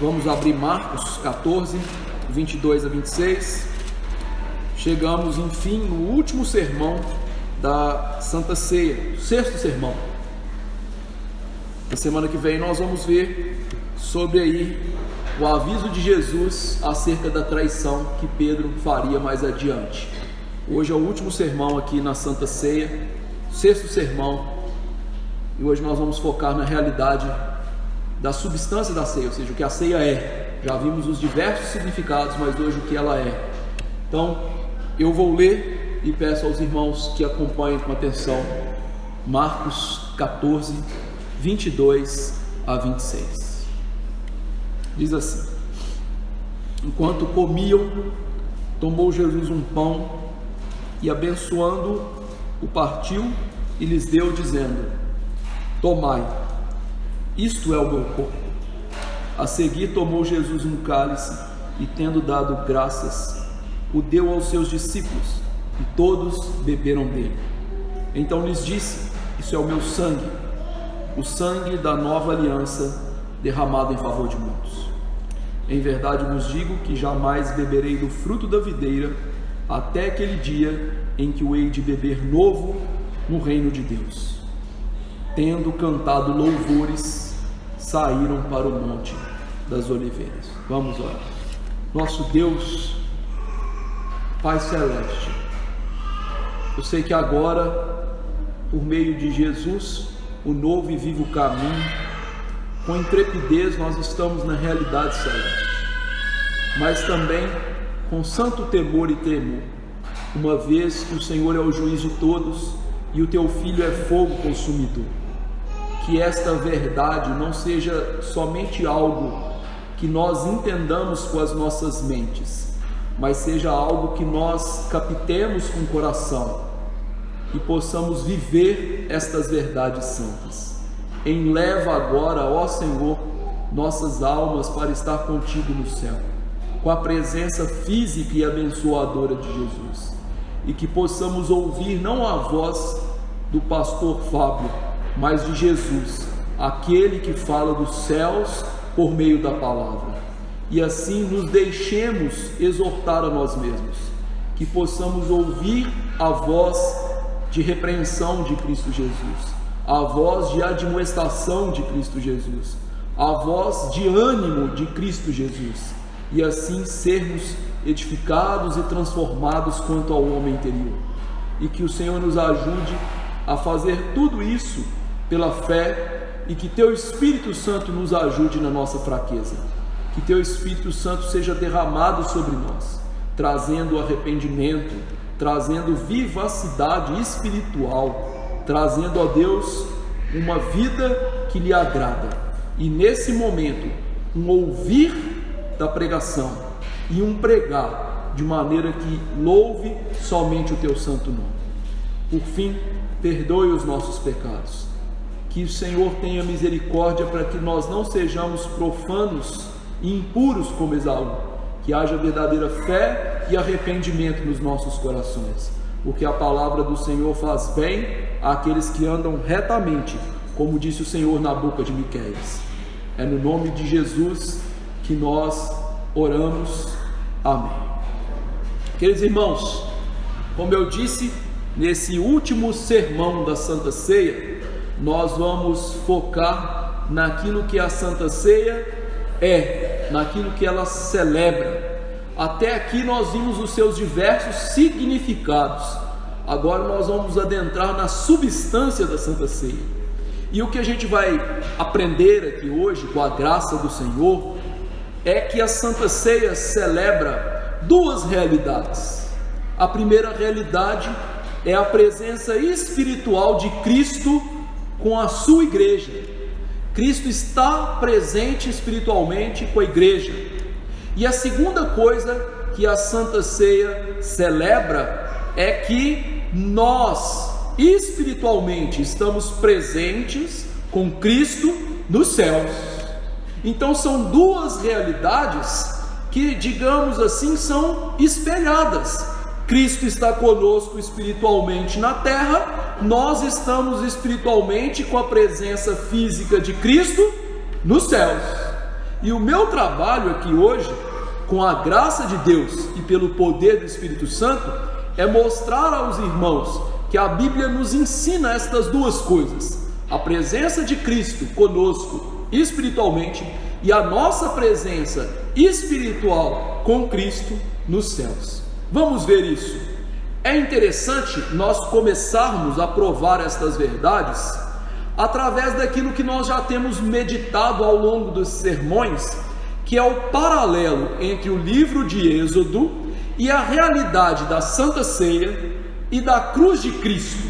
Vamos abrir Marcos 14, 22 a 26. Chegamos, enfim, no último sermão da Santa Ceia, o sexto sermão. Na semana que vem nós vamos ver sobre aí o aviso de Jesus acerca da traição que Pedro faria mais adiante. Hoje é o último sermão aqui na Santa Ceia, sexto sermão, e hoje nós vamos focar na realidade da substância da ceia, ou seja, o que a ceia é. Já vimos os diversos significados, mas hoje o que ela é. Então, eu vou ler e peço aos irmãos que acompanhem com atenção Marcos 14, 22 a 26. Diz assim: enquanto comiam, tomou Jesus um pão e, abençoando, o partiu e lhes deu, dizendo: tomai, isto é o meu corpo. A seguir tomou Jesus um cálice e, tendo dado graças, o deu aos seus discípulos, e todos beberam dele. Então lhes disse: isso é o meu sangue, o sangue da nova aliança, derramado em favor de muitos. Em verdade vos digo que jamais beberei do fruto da videira, até aquele dia em que o hei de beber novo no reino de Deus. Tendo cantado louvores, saíram para o Monte das Oliveiras. Vamos orar. Nosso Deus, Pai Celeste, eu sei que agora, por meio de Jesus, o novo e vivo caminho, com intrepidez nós estamos na realidade celeste, mas também com santo temor e temor, uma vez que o Senhor é o juiz de todos e o teu Filho é fogo consumidor. Que esta verdade não seja somente algo que nós entendamos com as nossas mentes, mas seja algo que nós captemos com o coração e possamos viver estas verdades santas. Enleva agora, ó Senhor, nossas almas para estar contigo no céu, com a presença física e abençoadora de Jesus, e que possamos ouvir não a voz do pastor Fábio, mas de Jesus, aquele que fala dos céus por meio da palavra, e assim nos deixemos exortar a nós mesmos, que possamos ouvir a voz de repreensão de Cristo Jesus, a voz de admoestação de Cristo Jesus, a voz de ânimo de Cristo Jesus, e assim sermos edificados e transformados quanto ao homem interior, e que o Senhor nos ajude a fazer tudo isso pela fé, e que teu Espírito Santo nos ajude na nossa fraqueza, que teu Espírito Santo seja derramado sobre nós, trazendo arrependimento, trazendo vivacidade espiritual, trazendo a Deus uma vida que lhe agrada, e nesse momento um ouvir da pregação e um pregar de maneira que louve somente o teu santo nome. Por fim, perdoe os nossos pecados, que o Senhor tenha misericórdia para que nós não sejamos profanos e impuros como Esaú, que haja verdadeira fé e arrependimento nos nossos corações, porque a palavra do Senhor faz bem àqueles que andam retamente, como disse o Senhor na boca de Miqueias. É no nome de Jesus que nós oramos. Amém. Queridos irmãos, como eu disse, nesse último sermão da Santa Ceia, nós vamos focar naquilo que a Santa Ceia é, naquilo que ela celebra. Até aqui nós vimos os seus diversos significados. Agora nós vamos adentrar na substância da Santa Ceia. E o que a gente vai aprender aqui hoje, com a graça do Senhor, é que a Santa Ceia celebra duas realidades. A primeira realidade é a presença espiritual de Cristo com a sua igreja. Cristo está presente espiritualmente com a igreja. E a segunda coisa que a Santa Ceia celebra é que nós espiritualmente estamos presentes com Cristo nos céus. Então são duas realidades que, digamos assim, são espelhadas. Cristo está conosco espiritualmente na terra, nós estamos espiritualmente com a presença física de Cristo nos céus. E o meu trabalho aqui hoje, com a graça de Deus e pelo poder do Espírito Santo, é mostrar aos irmãos que a Bíblia nos ensina estas duas coisas: a presença de Cristo conosco espiritualmente e a nossa presença espiritual com Cristo nos céus. Vamos ver isso. É interessante nós começarmos a provar estas verdades através daquilo que nós já temos meditado ao longo dos sermões, que é o paralelo entre o livro de Êxodo e a realidade da Santa Ceia e da cruz de Cristo.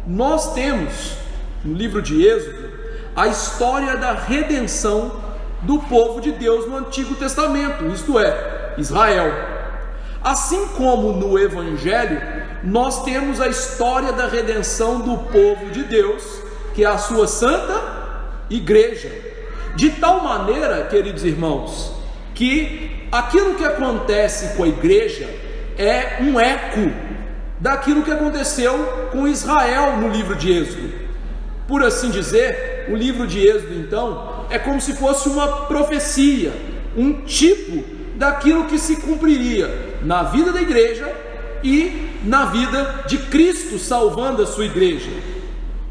Nós temos no livro de Êxodo a história da redenção do povo de Deus no Antigo Testamento, isto é, Israel. Assim como no Evangelho, nós temos a história da redenção do povo de Deus, que é a sua santa igreja. De tal maneira, queridos irmãos, que aquilo que acontece com a igreja é um eco daquilo que aconteceu com Israel no livro de Êxodo. Por assim dizer, o livro de Êxodo, então, é como se fosse uma profecia, um tipo daquilo que se cumpriria na vida da igreja e na vida de Cristo salvando a sua igreja.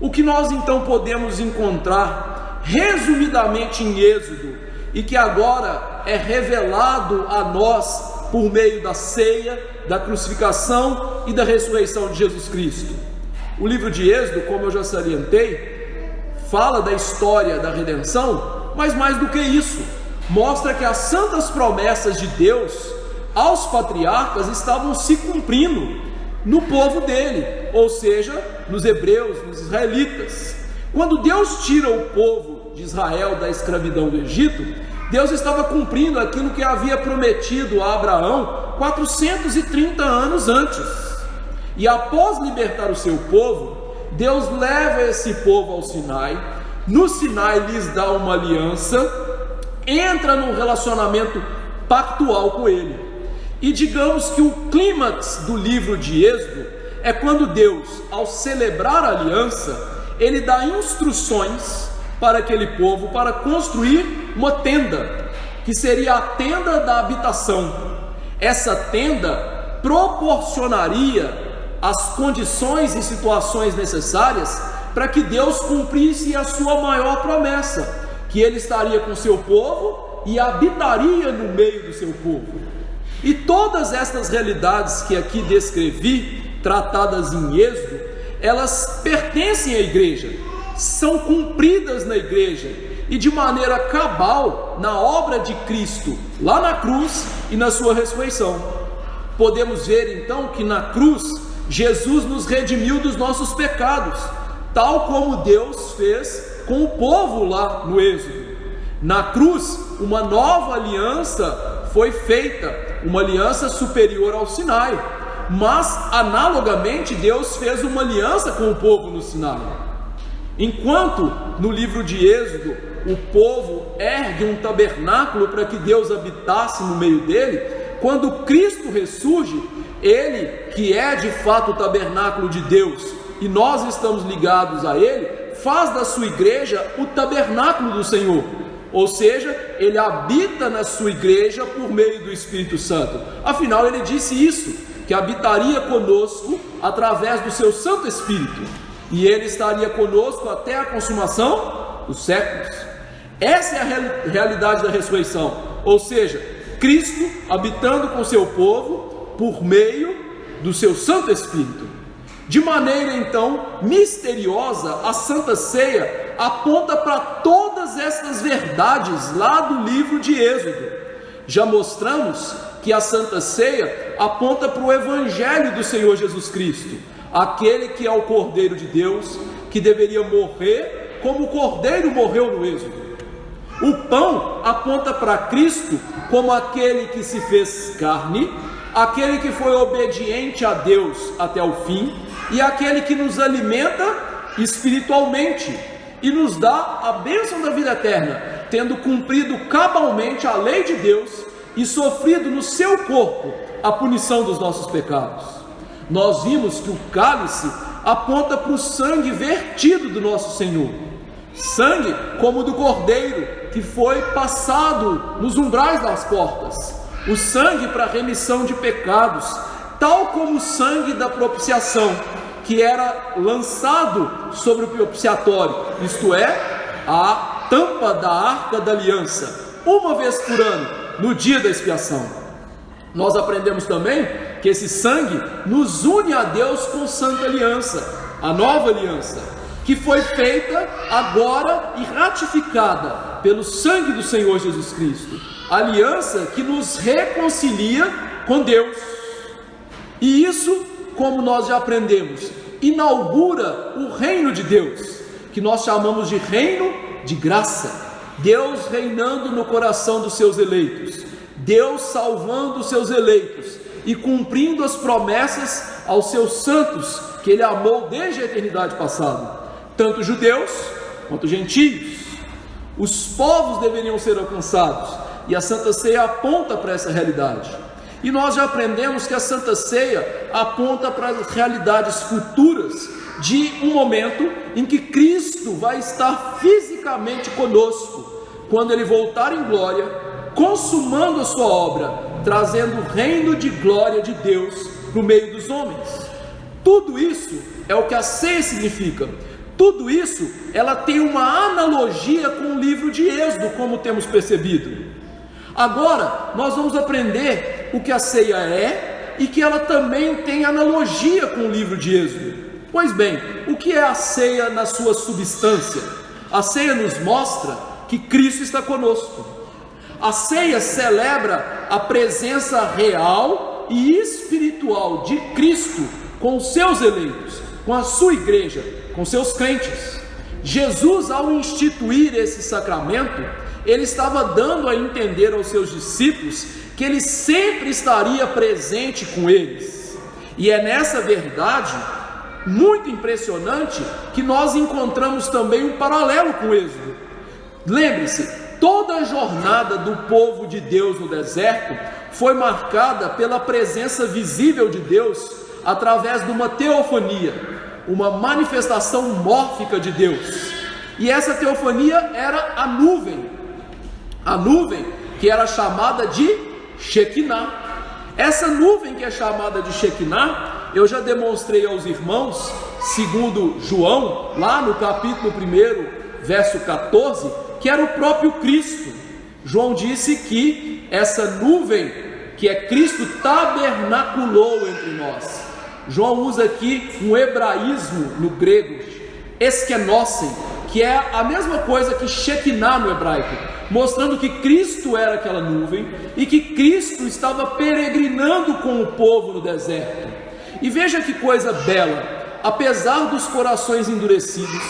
O que nós então podemos encontrar resumidamente em Êxodo e que agora é revelado a nós por meio da ceia, da crucificação e da ressurreição de Jesus Cristo. O livro de Êxodo, como eu já salientei, fala da história da redenção, mas mais do que isso, mostra que as santas promessas de Deus aos patriarcas estavam se cumprindo no povo dele, ou seja, nos hebreus, nos israelitas. Quando Deus tira o povo de Israel da escravidão do Egito, Deus estava cumprindo aquilo que havia prometido a Abraão 430 anos antes. E após libertar o seu povo, Deus leva esse povo ao Sinai. No Sinai lhes dá uma aliança, entra num relacionamento pactual com ele. E digamos que o clímax do livro de Êxodo é quando Deus, ao celebrar a aliança, ele dá instruções para aquele povo para construir uma tenda, que seria a tenda da habitação. Essa tenda proporcionaria as condições e situações necessárias para que Deus cumprisse a sua maior promessa, que ele estaria com o seu povo e habitaria no meio do seu povo. E todas estas realidades que aqui descrevi, tratadas em Êxodo, elas pertencem à igreja, são cumpridas na igreja e de maneira cabal na obra de Cristo, lá na cruz e na sua ressurreição. Podemos ver então que na cruz Jesus nos redimiu dos nossos pecados, tal como Deus fez com o povo lá no Êxodo. Na cruz, uma nova aliança foi feita, uma aliança superior ao Sinai, mas analogamente Deus fez uma aliança com o povo no Sinai. Enquanto no livro de Êxodo o povo ergue um tabernáculo para que Deus habitasse no meio dele, quando Cristo ressurge, ele que é de fato o tabernáculo de Deus e nós estamos ligados a ele, faz da sua igreja o tabernáculo do Senhor, ou seja, ele habita na sua igreja por meio do Espírito Santo. Afinal, ele disse isso, que habitaria conosco através do seu Santo Espírito, e ele estaria conosco até a consumação dos séculos. Essa é a realidade da ressurreição, ou seja, Cristo habitando com seu povo por meio do seu Santo Espírito. De maneira então misteriosa, a Santa Ceia aponta para todas estas verdades lá do livro de Êxodo. Já mostramos que a Santa Ceia aponta para o Evangelho do Senhor Jesus Cristo, aquele que é o Cordeiro de Deus, que deveria morrer como o Cordeiro morreu no Êxodo. O pão aponta para Cristo como aquele que se fez carne, aquele que foi obediente a Deus até o fim, e aquele que nos alimenta espiritualmente e nos dá a bênção da vida eterna, tendo cumprido cabalmente a lei de Deus e sofrido no seu corpo a punição dos nossos pecados. Nós vimos que o cálice aponta para o sangue vertido do nosso Senhor, sangue como do Cordeiro, que foi passado nos umbrais das portas, o sangue para remissão de pecados, tal como o sangue da propiciação, que era lançado sobre o propiciatório, isto é, a tampa da arca da aliança, uma vez por ano, no dia da expiação. Nós aprendemos também que esse sangue nos une a Deus com santa aliança, a nova aliança, que foi feita agora e ratificada pelo sangue do Senhor Jesus Cristo, aliança que nos reconcilia com Deus. E isso, como nós já aprendemos, inaugura o reino de Deus, que nós chamamos de reino de graça. Deus reinando no coração dos seus eleitos, Deus salvando os seus eleitos e cumprindo as promessas aos seus santos que Ele amou desde a eternidade passada, tanto judeus quanto gentios. Os povos deveriam ser alcançados, e a Santa Ceia aponta para essa realidade. E nós já aprendemos que a Santa Ceia aponta para as realidades futuras de um momento em que Cristo vai estar fisicamente conosco, quando Ele voltar em glória, consumando a sua obra, trazendo o reino de glória de Deus no meio dos homens. Tudo isso é o que a ceia significa. Tudo isso, ela tem uma analogia com o livro de Êxodo, como temos percebido. Agora, nós vamos aprender o que a ceia é e que ela também tem analogia com o livro de Êxodo. Pois bem, o que é a ceia na sua substância? A ceia nos mostra que Cristo está conosco. A ceia celebra a presença real e espiritual de Cristo com os seus eleitos, com a sua igreja, com seus crentes. Jesus, ao instituir esse sacramento, Ele estava dando a entender aos seus discípulos que Ele sempre estaria presente com eles. E é nessa verdade muito impressionante que nós encontramos também um paralelo com o Êxodo. Lembre-se, toda a jornada do povo de Deus no deserto foi marcada pela presença visível de Deus através de uma teofania, uma manifestação mórfica de Deus. E essa teofania era a nuvem que era chamada de Shekinah. Essa nuvem que é chamada de Shekinah, eu já demonstrei aos irmãos, segundo João, lá no capítulo 1, verso 14, que era o próprio Cristo. João disse que essa nuvem, que é Cristo, tabernaculou entre nós. João usa aqui um hebraísmo no grego, eskenosen, que é a mesma coisa que Shekinah no hebraico, mostrando que Cristo era aquela nuvem e que Cristo estava peregrinando com o povo no deserto. E veja que coisa bela, apesar dos corações endurecidos,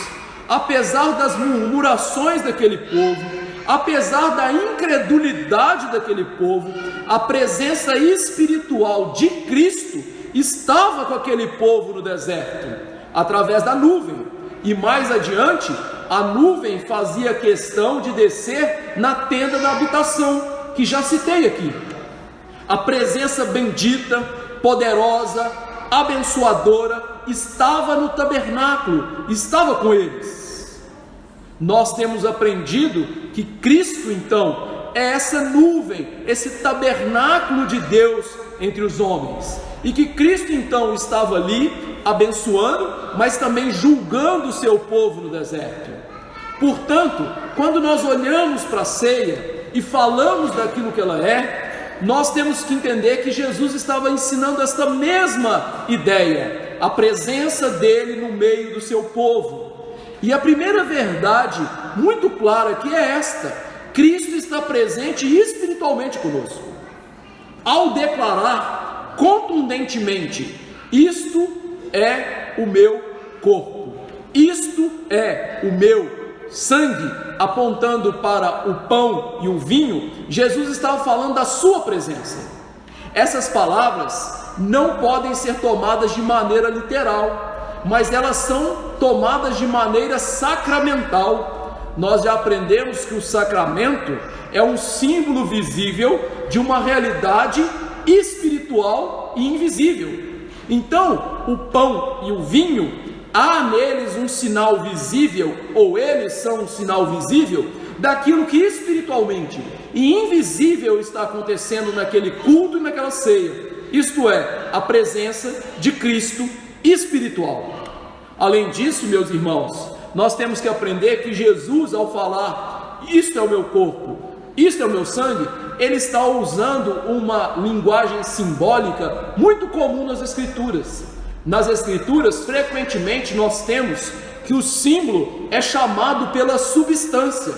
apesar das murmurações daquele povo, apesar da incredulidade daquele povo, a presença espiritual de Cristo estava com aquele povo no deserto, através da nuvem. E mais adiante, a nuvem fazia questão de descer na tenda da habitação, que já citei aqui. A presença bendita, poderosa, abençoadora, estava no tabernáculo, estava com eles. Nós temos aprendido que Cristo, então, é essa nuvem, esse tabernáculo de Deus entre os homens, e que Cristo, então, estava ali, abençoando, mas também julgando o seu povo no deserto. Portanto, quando nós olhamos para a ceia e falamos daquilo que ela é, nós temos que entender que Jesus estava ensinando esta mesma ideia, a presença dele no meio do seu povo. E a primeira verdade muito clara aqui é esta: Cristo está presente espiritualmente conosco. Ao declarar contundentemente: isto é o meu corpo, isto é o meu sangue, apontando para o pão e o vinho, Jesus estava falando da sua presença. Essas palavras não podem ser tomadas de maneira literal, mas elas são tomadas de maneira sacramental. Nós já aprendemos que o sacramento é um símbolo visível de uma realidade espiritual e invisível. Então, o pão e o vinho, há neles um sinal visível, ou eles são um sinal visível daquilo que espiritualmente e invisível está acontecendo naquele culto e naquela ceia, isto é, a presença de Cristo espiritual. Além disso, meus irmãos, nós temos que aprender que Jesus, ao falar, isto é o meu corpo, isto é o meu sangue, ele está usando uma linguagem simbólica muito comum nas Escrituras. Nas Escrituras, frequentemente nós temos que o símbolo é chamado pela substância.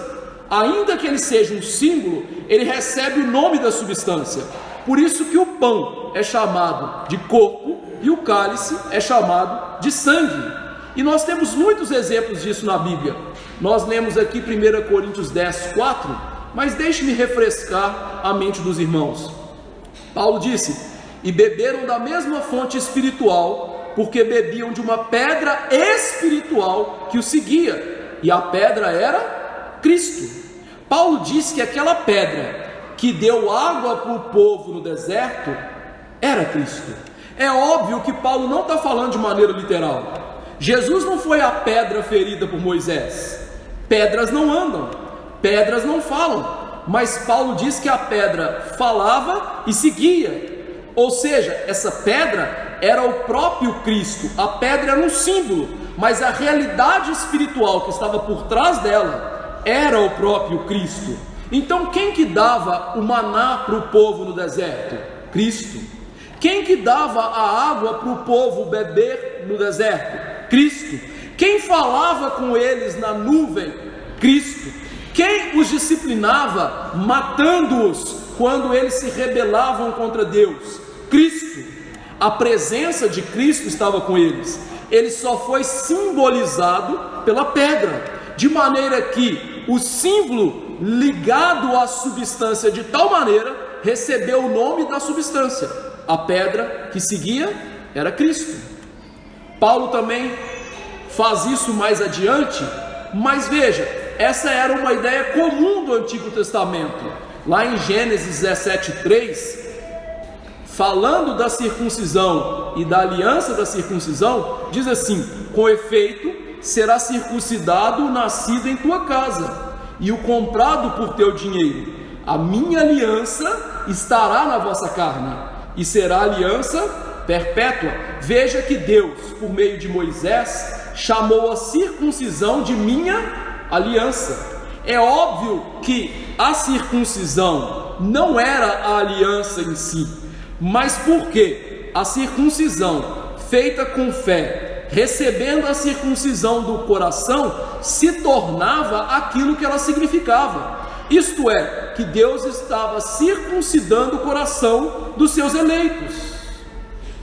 Ainda que ele seja um símbolo, ele recebe o nome da substância. Por isso que o pão é chamado de corpo e o cálice é chamado de sangue. E nós temos muitos exemplos disso na Bíblia. Nós lemos aqui 1 Coríntios 10, 4, mas deixe-me refrescar a mente dos irmãos. Paulo disse: e beberam da mesma fonte espiritual, porque bebiam de uma pedra espiritual que os seguia, e a pedra era Cristo. Paulo disse que aquela pedra que deu água para o povo no deserto era Cristo. É óbvio que Paulo não está falando de maneira literal. Jesus não foi a pedra ferida por Moisés. Pedras não andam, pedras não falam, mas Paulo diz que a pedra falava e seguia. Ou seja, essa pedra era o próprio Cristo. A pedra era um símbolo, mas a realidade espiritual que estava por trás dela era o próprio Cristo. Então quem que dava o maná para o povo no deserto? Cristo. Quem que dava a água para o povo beber no deserto? Cristo. Quem falava com eles na nuvem? Cristo. Quem os disciplinava, matando-os quando eles se rebelavam contra Deus? Cristo. A presença de Cristo estava com eles. Ele só foi simbolizado pela pedra, de maneira que o símbolo ligado à substância de tal maneira recebeu o nome da substância. A pedra que seguia era Cristo. Paulo também faz isso mais adiante, mas veja, essa era uma ideia comum do Antigo Testamento. Lá em Gênesis 17:3, falando da circuncisão e da aliança da circuncisão, diz assim: com efeito, será circuncidado o nascido em tua casa, e o comprado por teu dinheiro. A minha aliança estará na vossa carne, e será aliança perpétua. Veja que Deus, por meio de Moisés, chamou a circuncisão de minha aliança. É óbvio que a circuncisão não era a aliança em si, mas porque a circuncisão feita com fé, recebendo a circuncisão do coração, se tornava aquilo que ela significava. Isto é, que Deus estava circuncidando o coração dos seus eleitos.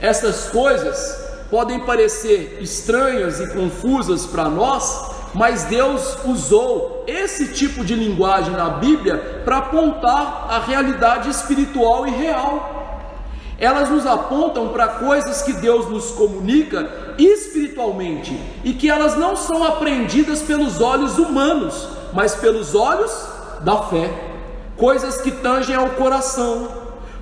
Essas coisas podem parecer estranhas e confusas para nós, mas Deus usou esse tipo de linguagem na Bíblia para apontar a realidade espiritual e real. Elas nos apontam para coisas que Deus nos comunica espiritualmente e que elas não são aprendidas pelos olhos humanos, mas pelos olhos da fé, coisas que tangem ao coração.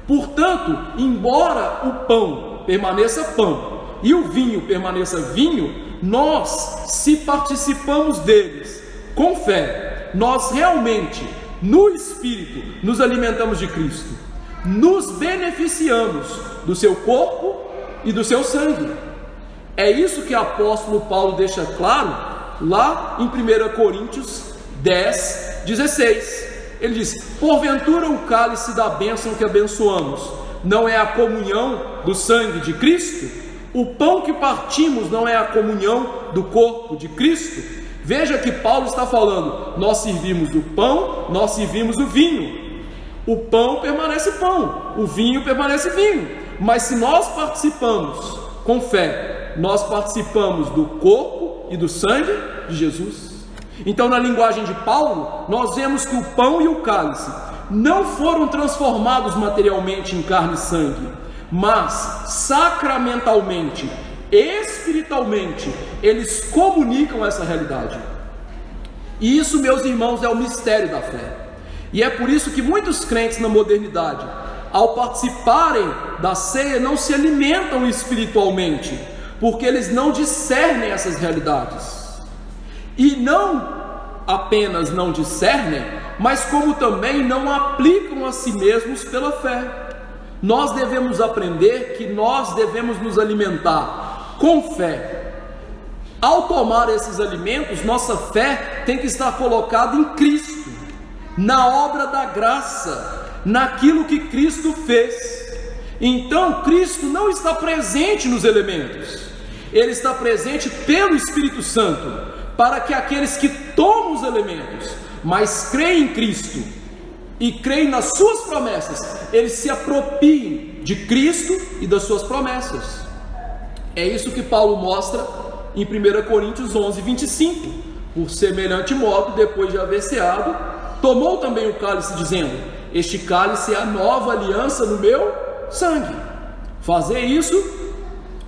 Portanto, embora o pão permaneça pão e o vinho permaneça vinho, nós, se participamos deles com fé, nós realmente, no Espírito, nos alimentamos de Cristo, nos beneficiamos do seu corpo e do seu sangue. É isso que o apóstolo Paulo deixa claro lá em 1 Coríntios 10, 16. Ele diz: porventura o cálice da bênção que abençoamos não é a comunhão do sangue de Cristo? O pão que partimos não é a comunhão do corpo de Cristo? Veja que Paulo está falando: nós servimos o pão, nós servimos o vinho. O pão permanece pão, o vinho permanece vinho. Mas se nós participamos com fé, nós participamos do corpo e do sangue de Jesus. Então, na linguagem de Paulo, nós vemos que o pão e o cálice não foram transformados materialmente em carne e sangue, mas sacramentalmente, espiritualmente, eles comunicam essa realidade. E isso, meus irmãos, é o mistério da fé. E é por isso que muitos crentes na modernidade, ao participarem da ceia, não se alimentam espiritualmente, porque eles não discernem essas realidades. E não apenas não discernem, mas como também não aplicam a si mesmos pela fé. Nós devemos aprender que nós devemos nos alimentar com fé. Ao tomar esses alimentos, nossa fé tem que estar colocada em Cristo, na obra da graça, naquilo que Cristo fez. Então, Cristo não está presente nos elementos, Ele está presente pelo Espírito Santo, para que aqueles que tomam os elementos, mas creem em Cristo e creem nas suas promessas, eles se apropriem de Cristo e das suas promessas. É isso que Paulo mostra em 1 Coríntios 11, 25. Por semelhante modo, depois de haver ceado, tomou também o cálice, dizendo: este cálice é a nova aliança no meu sangue. Fazer isso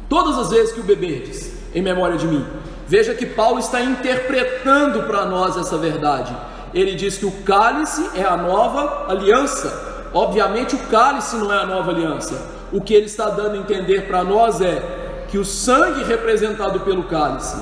todas as vezes que o beberdes, em memória de mim. Veja que Paulo está interpretando para nós essa verdade. Ele diz que o cálice é a nova aliança. Obviamente o cálice não é a nova aliança. O que ele está dando a entender para nós é que o sangue representado pelo cálice,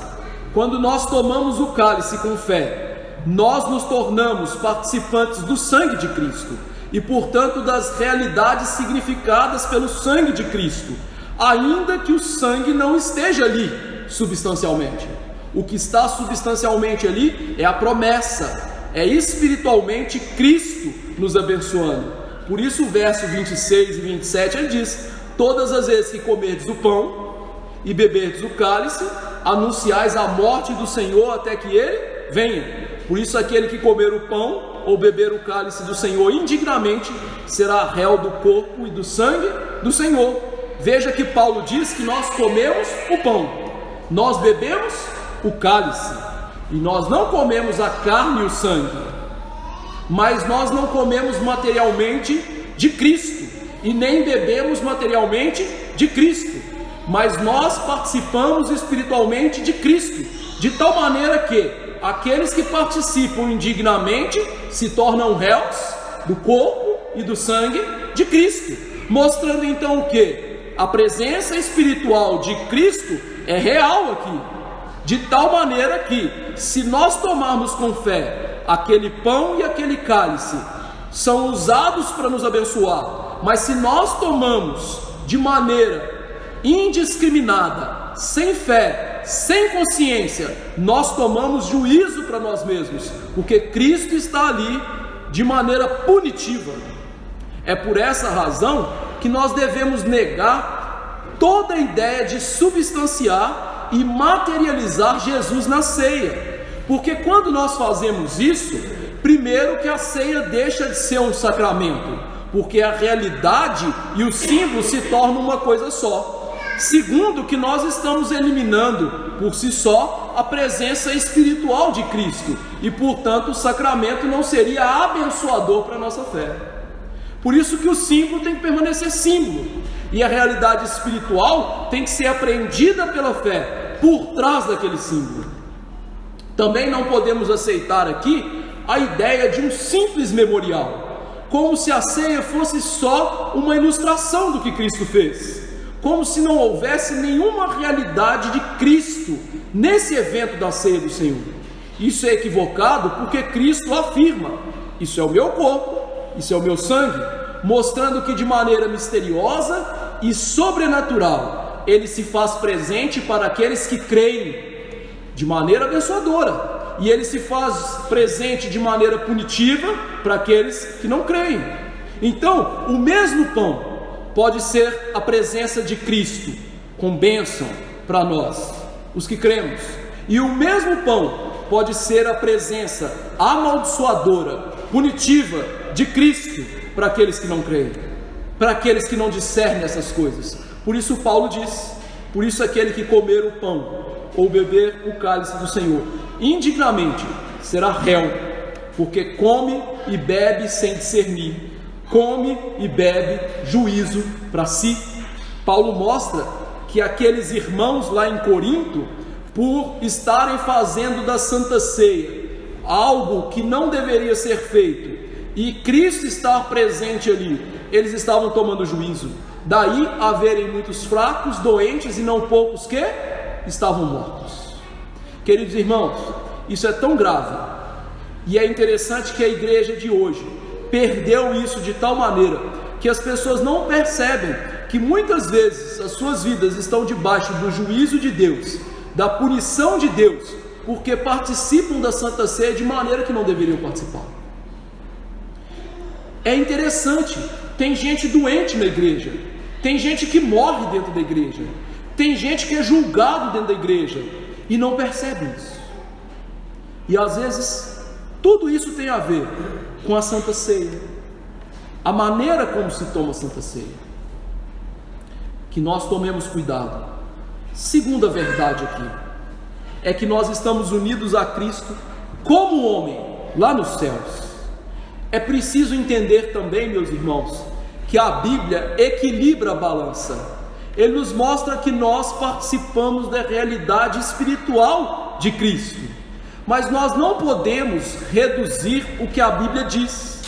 quando nós tomamos o cálice com fé, nós nos tornamos participantes do sangue de Cristo e, portanto, das realidades significadas pelo sangue de Cristo, ainda que o sangue não esteja ali substancialmente. O que está substancialmente ali é a promessa, é espiritualmente Cristo nos abençoando. Por isso o verso 26 e 27 ele diz: todas as vezes que comerdes o pão e beberdes o cálice, anunciais a morte do Senhor até que Ele venha. Por isso aquele que comer o pão ou beber o cálice do Senhor indignamente será réu do corpo e do sangue do Senhor. Veja que Paulo diz que nós comemos o pão, nós bebemos o cálice, e nós não comemos a carne e o sangue, mas nós não comemos materialmente de Cristo, e nem bebemos materialmente de Cristo, mas nós participamos espiritualmente de Cristo, de tal maneira que aqueles que participam indignamente se tornam réus do corpo e do sangue de Cristo, mostrando então o que? A presença espiritual de Cristo é real aqui, de tal maneira que, se nós tomarmos com fé aquele pão e aquele cálice, são usados para nos abençoar, mas se nós tomamos de maneira indiscriminada, sem fé, sem consciência, nós tomamos juízo para nós mesmos, porque Cristo está ali de maneira punitiva. É por essa razão que nós devemos negar toda a ideia de substanciar e materializar Jesus na ceia, porque quando nós fazemos isso, primeiro que a ceia deixa de ser um sacramento, porque a realidade e o símbolo se tornam uma coisa só. Segundo, que nós estamos eliminando por si só a presença espiritual de Cristo, e portanto o sacramento não seria abençoador para a nossa fé. Por isso que o símbolo tem que permanecer símbolo, e a realidade espiritual tem que ser apreendida pela fé por trás daquele símbolo. Também não podemos aceitar aqui a ideia de um simples memorial, como se a ceia fosse só uma ilustração do que Cristo fez, como se não houvesse nenhuma realidade de Cristo nesse evento da ceia do Senhor. Isso é equivocado, porque Cristo afirma: isso é o meu corpo, isso é o meu sangue, mostrando que de maneira misteriosa e sobrenatural Ele se faz presente para aqueles que creem de maneira abençoadora, e Ele se faz presente de maneira punitiva para aqueles que não creem. Então, o mesmo pão pode ser a presença de Cristo com bênção para nós, os que cremos, e o mesmo pão pode ser a presença amaldiçoadora, punitiva de Cristo para aqueles que não creem, para aqueles que não discernem essas coisas. Por isso Paulo diz: por isso aquele que comer o pão ou beber o cálice do Senhor indignamente será réu, porque come e bebe sem discernir, come e bebe juízo para si. Paulo mostra que aqueles irmãos lá em Corinto, por estarem fazendo da Santa Ceia algo que não deveria ser feito, e Cristo estar presente ali, eles estavam tomando juízo. Daí haverem muitos fracos, doentes e não poucos que estavam mortos. Queridos irmãos, isso é tão grave E é interessante que a igreja de hoje perdeu isso de tal maneira que as pessoas não percebem que muitas vezes as suas vidas estão debaixo do juízo de Deus, da punição de Deus, porque participam da Santa Ceia de maneira que não deveriam participar. É interessante, tem gente doente na igreja, tem gente que morre dentro da igreja, tem gente que é julgado dentro da igreja e não percebe isso. E às vezes tudo isso tem a ver com a Santa Ceia, a maneira como se toma a Santa Ceia. Que nós tomemos cuidado. Segunda verdade aqui é que nós estamos unidos a Cristo como homem lá nos céus. É preciso entender também, meus irmãos, que a Bíblia equilibra a balança. Ele nos mostra que nós participamos da realidade espiritual de Cristo, mas nós não podemos reduzir o que a Bíblia diz,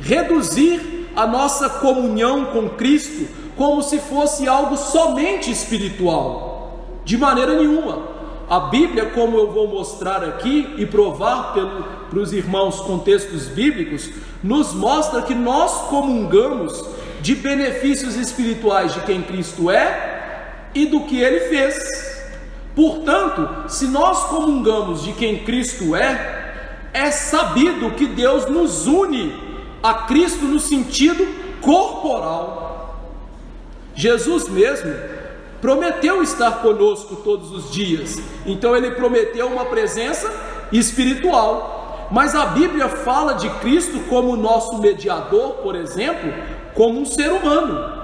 reduzir a nossa comunhão com Cristo como se fosse algo somente espiritual, de maneira nenhuma. A Bíblia, como eu vou mostrar aqui e provar para os irmãos com textos bíblicos, nos mostra que nós comungamos de benefícios espirituais de quem Cristo é e do que Ele fez. Portanto, se nós comungamos de quem Cristo é sabido que Deus nos une a Cristo no sentido corporal. Jesus mesmo prometeu estar conosco todos os dias, então Ele prometeu uma presença espiritual, mas a Bíblia fala de Cristo como nosso mediador, por exemplo, como um ser humano.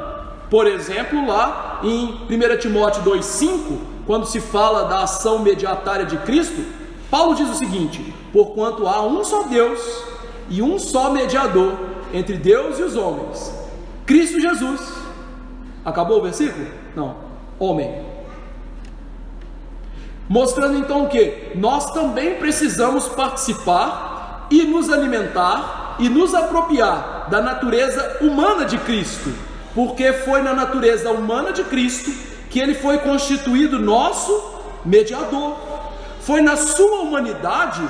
Por exemplo, lá em 1 Timóteo 2,5, quando se fala da ação mediatária de Cristo, Paulo diz o seguinte: porquanto há um só Deus e um só mediador entre Deus e os homens, Cristo Jesus. Acabou o versículo? Não. Homem. Mostrando então o que? Nós também precisamos participar e nos alimentar e nos apropriar da natureza humana de Cristo, porque foi na natureza humana de Cristo que Ele foi constituído nosso mediador. Foi na sua humanidade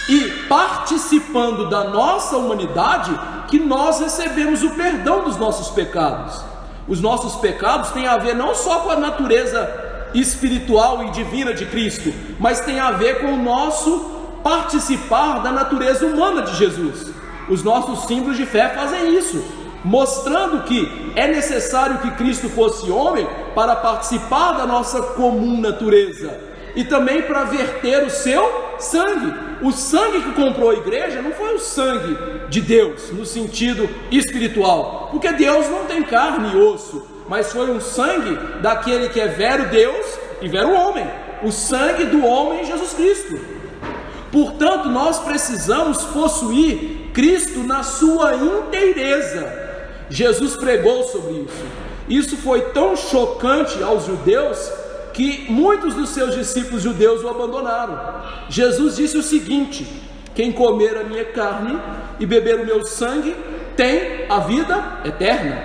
e participando da nossa humanidade que nós recebemos o perdão dos nossos pecados. Os nossos pecados têm a ver não só com a natureza espiritual e divina de Cristo, mas tem a ver com o nosso participar da natureza humana de Jesus. Os nossos símbolos de fé fazem isso, mostrando que é necessário que Cristo fosse homem para participar da nossa comum natureza e também para verter o seu sangue. O sangue que comprou a igreja não foi o sangue de Deus no sentido espiritual, porque Deus não tem carne e osso, mas foi um sangue daquele que é vero Deus e vero homem, o sangue do homem Jesus Cristo. Portanto, nós precisamos possuir Cristo na sua inteireza. Jesus pregou sobre isso. Isso foi tão chocante aos judeus que muitos dos seus discípulos judeus o abandonaram. Jesus disse o seguinte: quem comer a minha carne e beber o meu sangue tem a vida eterna.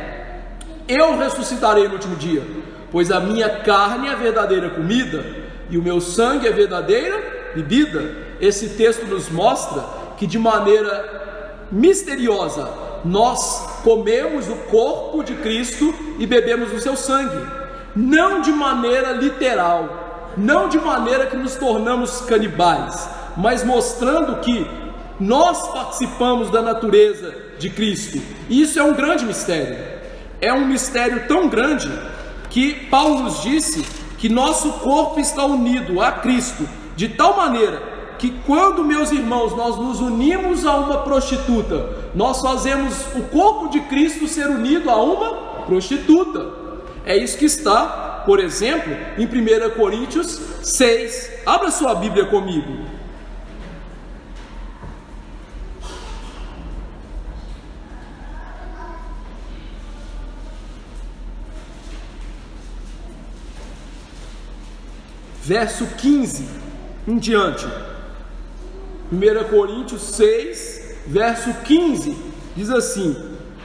Eu ressuscitarei no último dia, pois a minha carne é a verdadeira comida e o meu sangue é a verdadeira bebida. Esse texto nos mostra que de maneira misteriosa nós comemos o corpo de Cristo e bebemos o seu sangue. Não de maneira literal, não de maneira que nos tornamos canibais, mas mostrando que nós participamos da natureza de Cristo. E isso é um grande mistério. É um mistério tão grande que Paulo nos disse que nosso corpo está unido a Cristo de tal maneira que quando, meus irmãos, nós nos unimos a uma prostituta, nós fazemos o corpo de Cristo ser unido a uma prostituta. É isso que está, por exemplo, em 1 Coríntios 6. Abra sua Bíblia comigo. Verso 15 em diante. 1 Coríntios 6, verso 15, diz assim: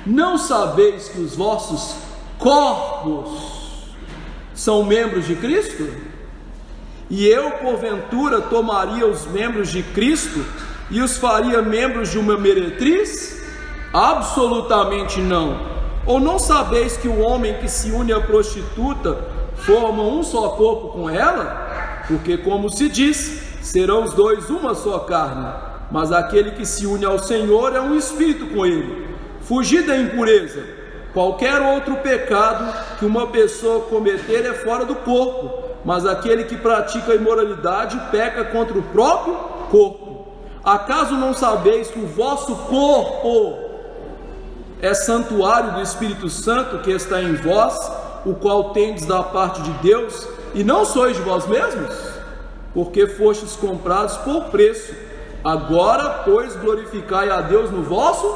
não sabeis que os vossos corpos são membros de Cristo? E eu, porventura, tomaria os membros de Cristo e os faria membros de uma meretriz? Absolutamente não. Ou não sabeis que o homem que se une à prostituta forma um só corpo com ela? Porque, como se diz, serão os dois uma só carne. Mas aquele que se une ao Senhor é um espírito com ele. Fugir da impureza. Qualquer outro pecado que uma pessoa cometer é fora do corpo, mas aquele que pratica a imoralidade peca contra o próprio corpo. Acaso não sabeis que o vosso corpo é santuário do Espírito Santo que está em vós, o qual tendes da parte de Deus, e não sois de vós mesmos? Porque fostes comprados por preço. Agora, pois, glorificai a Deus no vosso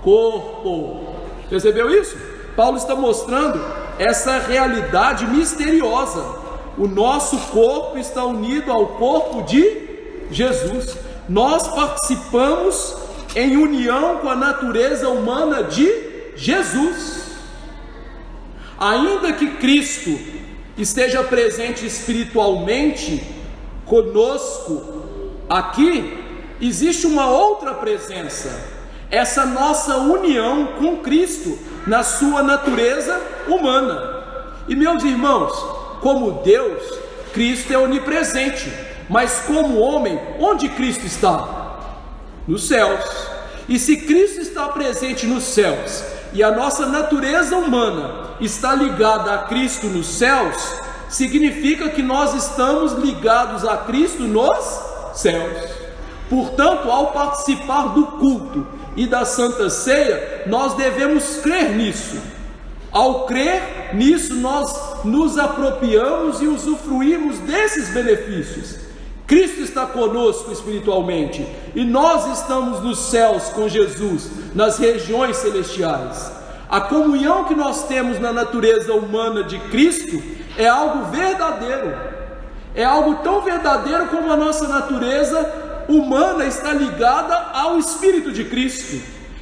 corpo. Percebeu isso? Paulo está mostrando essa realidade misteriosa. O nosso corpo está unido ao corpo de Jesus. Nós participamos em união com a natureza humana de Jesus. Ainda que Cristo esteja presente espiritualmente conosco aqui, existe uma outra presença. Essa nossa união com Cristo na sua natureza humana. E meus irmãos, como Deus, Cristo é onipresente, mas como homem, onde Cristo está? Nos céus. E se Cristo está presente nos céus e a nossa natureza humana está ligada a Cristo nos céus, significa que nós estamos ligados a Cristo nos céus. Portanto, ao participar do culto e da Santa Ceia, nós devemos crer nisso. Ao crer nisso, nós nos apropriamos e usufruímos desses benefícios. Cristo está conosco espiritualmente e nós estamos nos céus com Jesus, nas regiões celestiais. A comunhão que nós temos na natureza humana de Cristo é algo verdadeiro. É algo tão verdadeiro como a nossa natureza humana está ligada ao Espírito de Cristo.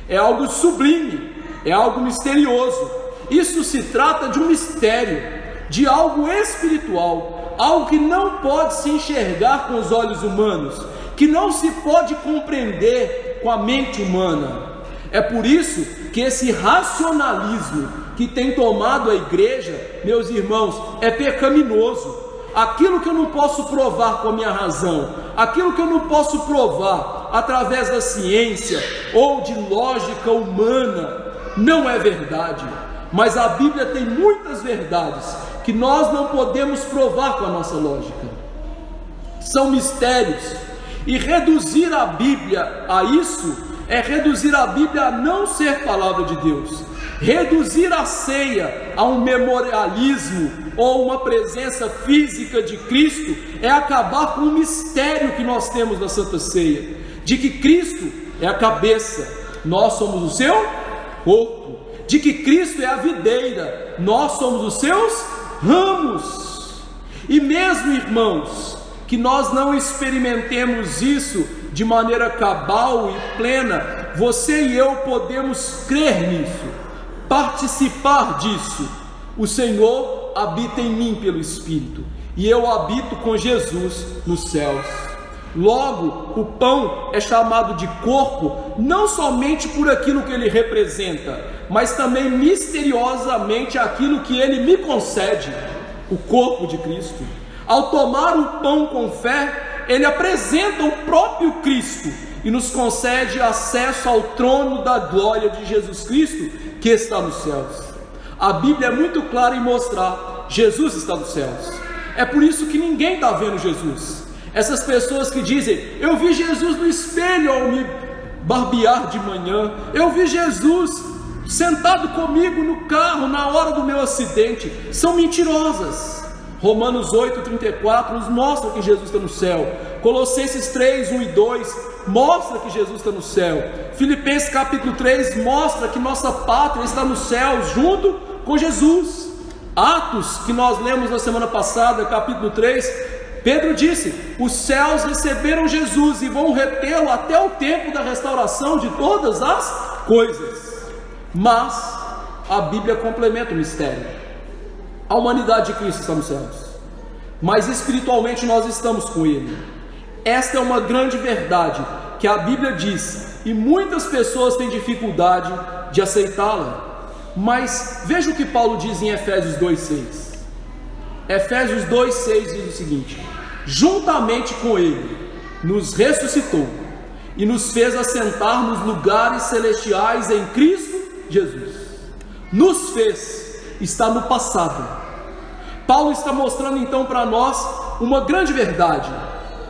É algo sublime, é algo misterioso. Isso se trata de um mistério, de algo espiritual, algo que não pode se enxergar com os olhos humanos, que não se pode compreender com a mente humana. É por isso que esse racionalismo que tem tomado a igreja, meus irmãos, é pecaminoso. Aquilo que eu não posso provar com a minha razão, aquilo que eu não posso provar através da ciência ou de lógica humana, não é verdade. Mas a Bíblia tem muitas verdades que nós não podemos provar com a nossa lógica. São mistérios. E reduzir a Bíblia a isso é reduzir a Bíblia a não ser palavra de Deus. Reduzir a ceia a um memorialismo ou uma presença física de Cristo é acabar com o mistério que nós temos na Santa Ceia, de que Cristo é a cabeça, nós somos o seu corpo, de que Cristo é a videira, nós somos os seus ramos. E mesmo, irmãos, que nós não experimentemos isso de maneira cabal e plena, você e eu podemos crer nisso, participar disso. O Senhor habita em mim pelo Espírito, e eu habito com Jesus nos céus. Logo, o pão é chamado de corpo, não somente por aquilo que ele representa, mas também misteriosamente aquilo que ele me concede, o corpo de Cristo. Ao tomar o pão com fé, ele apresenta o próprio Cristo e nos concede acesso ao trono da glória de Jesus Cristo, que está nos céus. A Bíblia é muito clara em mostrar: Jesus está nos céus. É por isso que ninguém está vendo Jesus. Essas pessoas que dizem: eu vi Jesus no espelho ao me barbear de manhã, eu vi Jesus sentado comigo no carro na hora do meu acidente, são mentirosas. Romanos 8,34 nos mostra que Jesus está no céu. Colossenses 3, 1 e 2 mostra que Jesus está no céu. Filipenses capítulo 3 mostra que nossa pátria está no céu junto com Jesus. Atos, que nós lemos na semana passada, capítulo 3, Pedro disse: os céus receberam Jesus e vão retê-lo até o tempo da restauração de todas as coisas. Mas a Bíblia complementa o mistério. A humanidade de Cristo está nos céus, mas espiritualmente nós estamos com Ele. Esta é uma grande verdade que a Bíblia diz, e muitas pessoas têm dificuldade de aceitá-la. Mas veja o que Paulo diz em Efésios 2,6. Efésios 2,6 diz o seguinte: juntamente com Ele nos ressuscitou e nos fez assentar nos lugares celestiais em Cristo Jesus. Nos fez, está no passado. Paulo está mostrando então para nós uma grande verdade.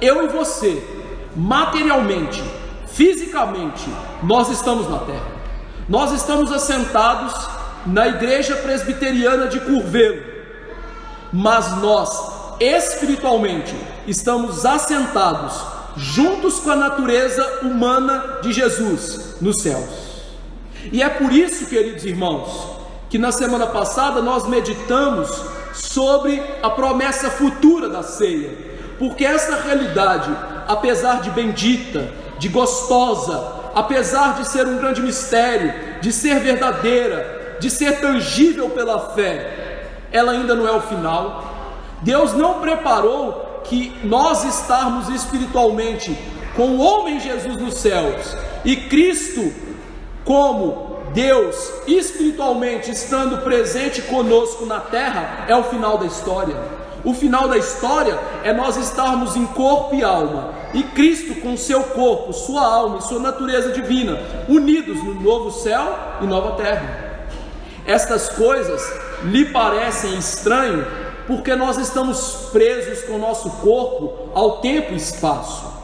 Eu e você, materialmente, fisicamente, nós estamos na terra. Nós estamos assentados na igreja presbiteriana de Curvelo, mas nós, espiritualmente, estamos assentados juntos com a natureza humana de Jesus nos céus. E é por isso, queridos irmãos, que na semana passada nós meditamos sobre a promessa futura da ceia, porque essa realidade, apesar de bendita, de gostosa, apesar de ser um grande mistério, de ser verdadeira, de ser tangível pela fé, ela ainda não é o final. Deus não preparou que nós estarmos espiritualmente com o homem Jesus nos céus e Cristo como Deus espiritualmente estando presente conosco na terra é o final da história. O final da história é nós estarmos em corpo e alma, e Cristo com seu corpo, sua alma e sua natureza divina, unidos no novo céu e nova terra. Estas coisas lhe parecem estranhas, porque nós estamos presos com o nosso corpo ao tempo e espaço.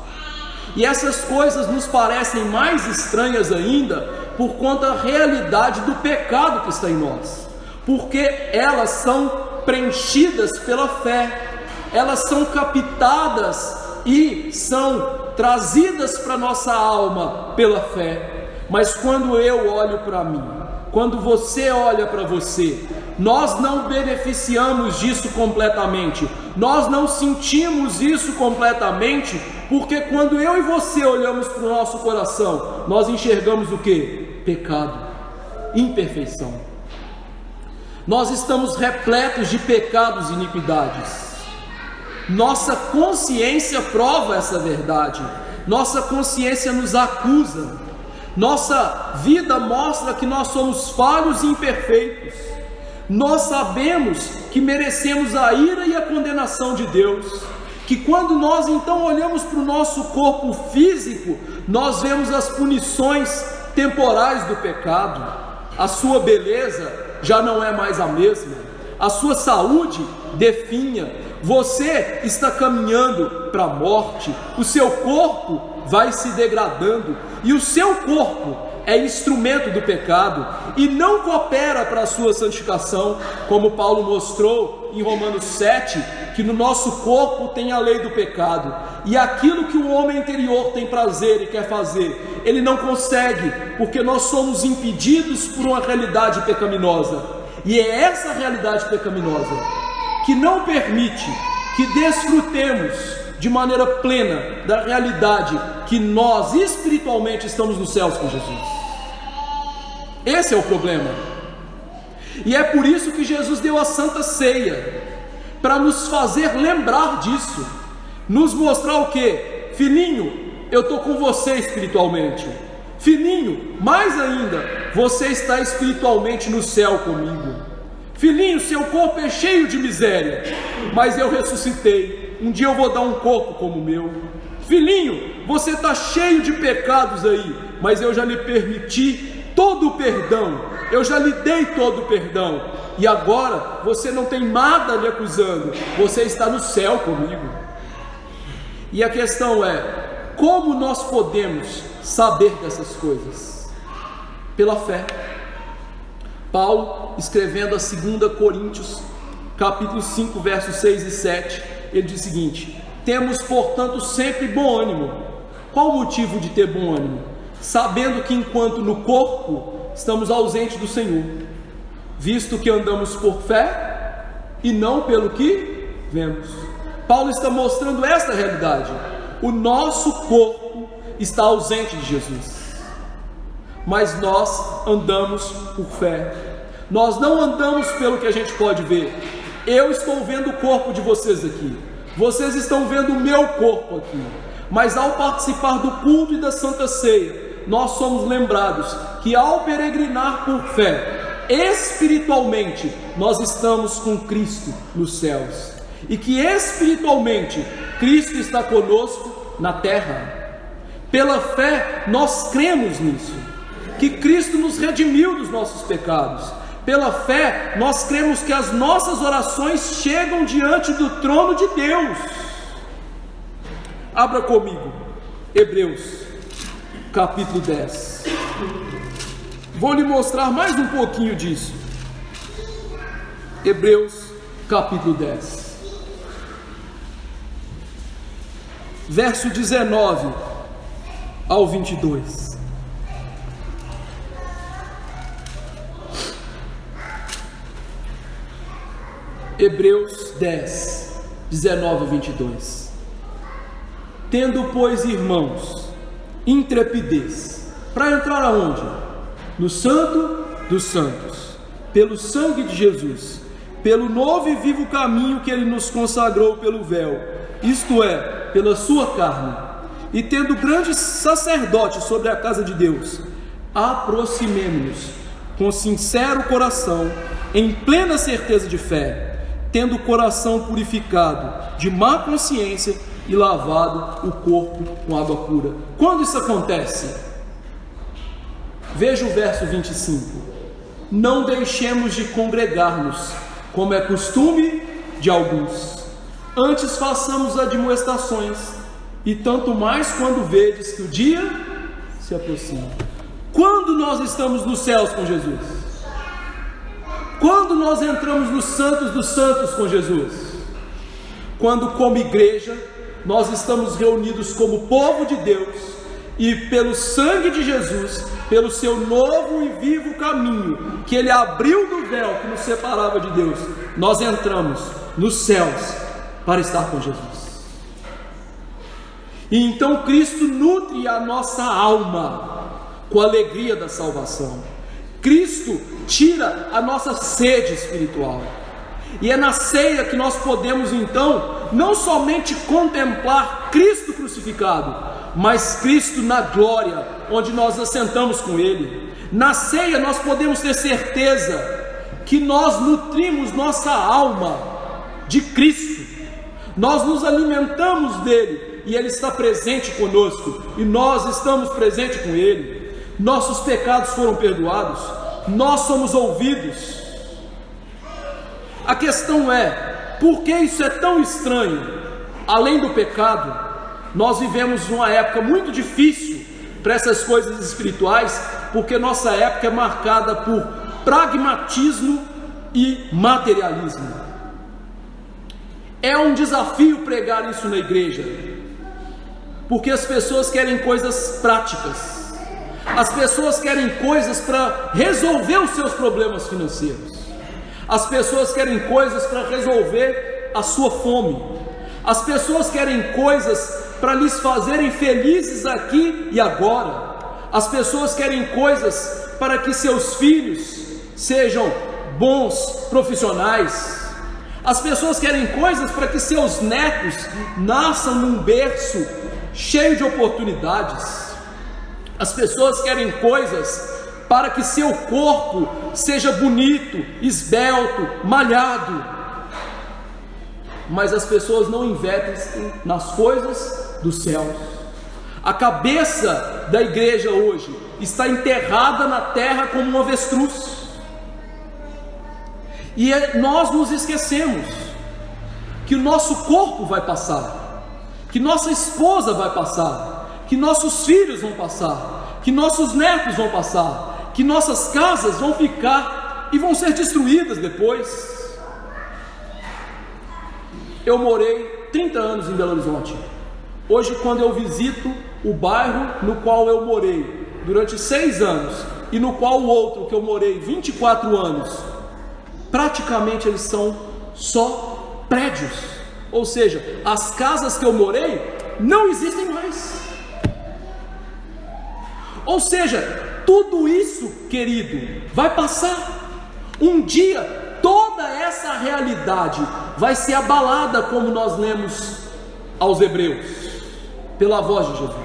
E essas coisas nos parecem mais estranhas ainda por conta da realidade do pecado que está em nós, porque elas são preenchidas pela fé, elas são captadas e são trazidas para nossa alma pela fé. Mas quando eu olho para mim, quando você olha para você, nós não beneficiamos disso completamente, nós não sentimos isso completamente, porque quando eu e você olhamos para o nosso coração, nós enxergamos o que? Pecado, imperfeição. Nós estamos repletos de pecados e iniquidades. Nossa consciência prova essa verdade, nossa consciência nos acusa, nossa vida mostra que nós somos falhos e imperfeitos. Nós sabemos que merecemos a ira e a condenação de Deus, que quando nós então olhamos para o nosso corpo físico, nós vemos as punições temporais do pecado. A sua beleza já não é mais a mesma, a sua saúde definha, você está caminhando para a morte, o seu corpo vai se degradando, e o seu corpo é instrumento do pecado, e não coopera para a sua santificação, como Paulo mostrou em Romanos 7, que no nosso corpo tem a lei do pecado, e aquilo que o homem interior tem prazer e quer fazer, ele não consegue, porque nós somos impedidos por uma realidade pecaminosa, e é essa realidade pecaminosa que não permite que desfrutemos de maneira plena da realidade que nós espiritualmente estamos nos céus com Jesus. Esse é o problema. E é por isso que Jesus deu a Santa Ceia, para nos fazer lembrar disso, nos mostrar o que? Filhinho, eu estou com você espiritualmente. Filhinho, mais ainda, você está espiritualmente no céu comigo. Filhinho, seu corpo é cheio de miséria, mas eu ressuscitei. Um dia eu vou dar um corpo como o meu. Filhinho, você está cheio de pecados aí, mas eu já lhe permiti todo o perdão, eu já lhe dei todo o perdão, e agora você não tem nada lhe acusando, você está no céu comigo. E a questão é, como nós podemos saber dessas coisas? Pela fé. Paulo, escrevendo a 2 Coríntios, capítulo 5, versos 6 e 7, ele diz o seguinte: temos, portanto, sempre bom ânimo. Qual o motivo de ter bom ânimo? Sabendo que enquanto no corpo estamos ausentes do Senhor, visto que andamos por fé e não pelo que vemos. Paulo está mostrando esta realidade. O nosso corpo está ausente de Jesus, mas nós andamos por fé. Nós não andamos pelo que a gente pode ver. Eu estou vendo o corpo de vocês aqui, vocês estão vendo o meu corpo aqui, Mas ao participar do culto e da Santa Ceia, nós somos lembrados que ao peregrinar por fé, espiritualmente, nós estamos com Cristo nos céus, e que espiritualmente Cristo está conosco na terra. Pela fé nós cremos nisso, que Cristo nos redimiu dos nossos pecados. Pela fé nós cremos que as nossas orações chegam diante do trono de Deus. Abra comigo Hebreus capítulo 10. Vou lhe mostrar mais um pouquinho disso. Hebreus capítulo 10, verso 19 ao 22. Hebreus 10, 19 a 22. Tendo, pois, irmãos, intrepidez, para entrar aonde? No Santo dos Santos, pelo sangue de Jesus, pelo novo e vivo caminho que Ele nos consagrou pelo véu, isto é, pela sua carne, e tendo grande sacerdote sobre a casa de Deus, aproximemo-nos com sincero coração, em plena certeza de fé, tendo o coração purificado de má consciência e lavado o corpo com água pura. Quando isso acontece? Veja o verso 25. Não deixemos de congregar-nos, como é costume de alguns. Antes façamos admoestações, e tanto mais quando vedes que o dia se aproxima. Quando nós estamos nos céus com Jesus? Quando nós entramos nos santos dos santos com Jesus? Quando, como igreja, nós estamos reunidos como povo de Deus, e pelo sangue de Jesus, pelo seu novo e vivo caminho, que Ele abriu no véu que nos separava de Deus, nós entramos nos céus para estar com Jesus. E então Cristo nutre a nossa alma com a alegria da salvação. Cristo tira a nossa sede espiritual. E é na ceia que nós podemos então não somente contemplar Cristo crucificado, mas Cristo na glória, onde nós assentamos com Ele. Na ceia nós podemos ter certeza que nós nutrimos nossa alma de Cristo, nós nos alimentamos dele, e Ele está presente conosco, e nós estamos presentes com Ele. Nossos pecados foram perdoados, nós somos ouvidos. A questão é, por que isso é tão estranho? Além do pecado, nós vivemos uma época muito difícil para essas coisas espirituais, porque nossa época é marcada por pragmatismo e materialismo. É um desafio pregar isso na igreja, porque as pessoas querem coisas práticas, as pessoas querem coisas para resolver os seus problemas financeiros, as pessoas querem coisas para resolver a sua fome, as pessoas querem coisas para lhes fazerem felizes aqui e agora, as pessoas querem coisas para que seus filhos sejam bons profissionais, as pessoas querem coisas para que seus netos nasçam num berço cheio de oportunidades, as pessoas querem coisas para que seu corpo seja bonito, esbelto, malhado, mas as pessoas não investem nas coisas dos céus. A cabeça da igreja hoje está enterrada na terra como um avestruz, e nós nos esquecemos que o nosso corpo vai passar, que nossa esposa vai passar, que nossos filhos vão passar, que nossos netos vão passar, que nossas casas vão ficar e vão ser destruídas depois. Eu morei 30 anos em Belo Horizonte. Hoje, quando eu visito o bairro no qual eu morei durante 6 anos e no qual o outro que eu morei 24 anos, praticamente eles são só prédios, ou seja, as casas que eu morei não existem mais. Ou seja, tudo isso, querido, vai passar. Um dia toda essa realidade vai ser abalada, como nós lemos aos Hebreus. pela voz de Jesus.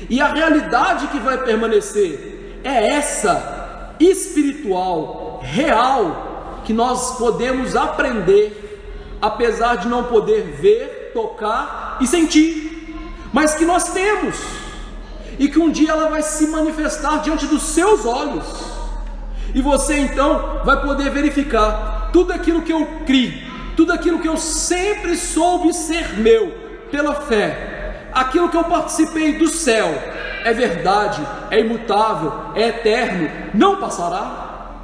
E a realidade que vai permanecer é essa, espiritual, real, que nós podemos aprender, apesar de não poder ver, tocar e sentir, mas que nós temos, e que um dia ela vai se manifestar diante dos seus olhos, e você então vai poder verificar tudo aquilo que eu criei, tudo aquilo que eu sempre soube ser meu, pela fé, aquilo que eu participei do céu, é verdade, é imutável, é eterno, não passará.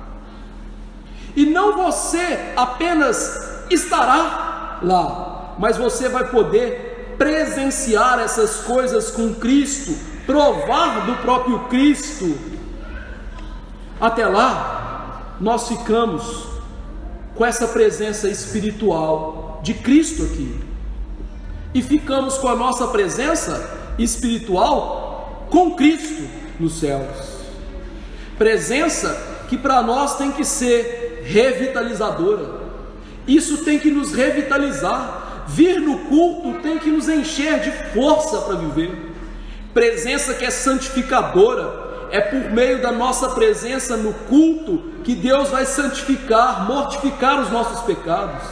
E não você apenas estará lá, mas você vai poder presenciar essas coisas com Cristo, provar do próprio Cristo. Até lá, nós ficamos com essa presença espiritual de Cristo aqui, e ficamos com a nossa presença espiritual com Cristo nos céus. Presença que para nós tem que ser revitalizadora. Isso tem que nos revitalizar. Vir no culto tem que nos encher de força para viver. Presença que é santificadora. É por meio da nossa presença no culto que Deus vai santificar, mortificar os nossos pecados.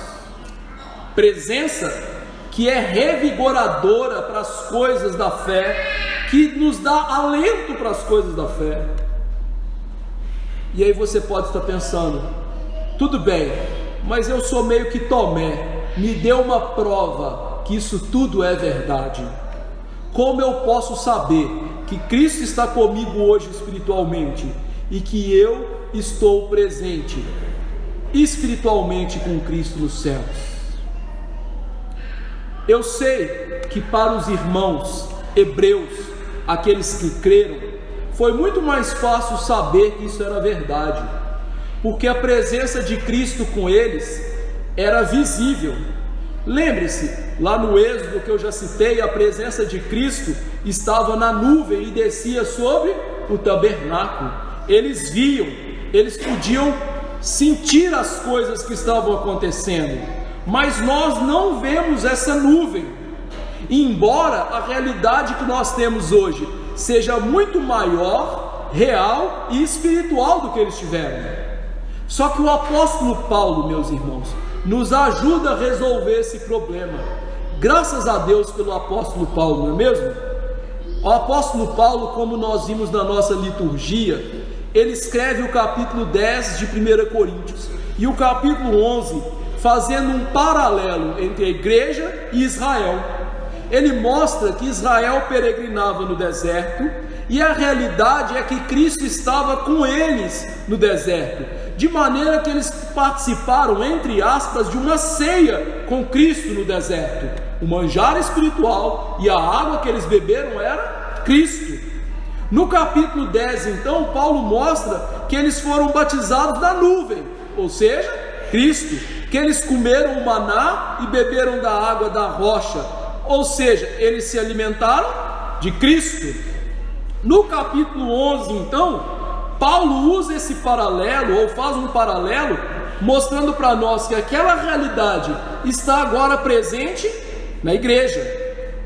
Presença que é revigoradora para as coisas da fé, que nos dá alento para as coisas da fé. E aí você pode estar pensando, tudo bem, mas eu sou meio que Tomé, me deu uma prova que isso tudo é verdade. Como eu posso saber que Cristo está comigo hoje espiritualmente e que eu estou presente espiritualmente com Cristo nos céus? Eu sei que para os irmãos hebreus, aqueles que creram, foi muito mais fácil saber que isso era verdade, porque a presença de Cristo com eles era visível. Lembre-se, lá no Êxodo que eu já citei, a presença de Cristo estava na nuvem e descia sobre o tabernáculo. Eles viam, eles podiam sentir as coisas que estavam acontecendo, mas nós não vemos essa nuvem, embora a realidade que nós temos hoje seja muito maior, real e espiritual do que eles tiveram. Só que o apóstolo Paulo, meus irmãos, nos ajuda a resolver esse problema. Graças a Deus pelo apóstolo Paulo, não é mesmo? O apóstolo Paulo, como nós vimos na nossa liturgia, ele escreve o capítulo 10 de 1 Coríntios e o capítulo 11, fazendo um paralelo entre a igreja e Israel. Ele mostra que Israel peregrinava no deserto, e a realidade é que Cristo estava com eles no deserto, de maneira que eles participaram, entre aspas, de uma ceia com Cristo no deserto. O manjar espiritual e a água que eles beberam era Cristo. No capítulo 10, então, Paulo mostra que eles foram batizados na nuvem, ou seja, Cristo, que eles comeram o maná e beberam da água da rocha, ou seja, eles se alimentaram de Cristo. No capítulo 11, então, Paulo usa esse paralelo, ou faz um paralelo, mostrando para nós que aquela realidade está agora presente na igreja.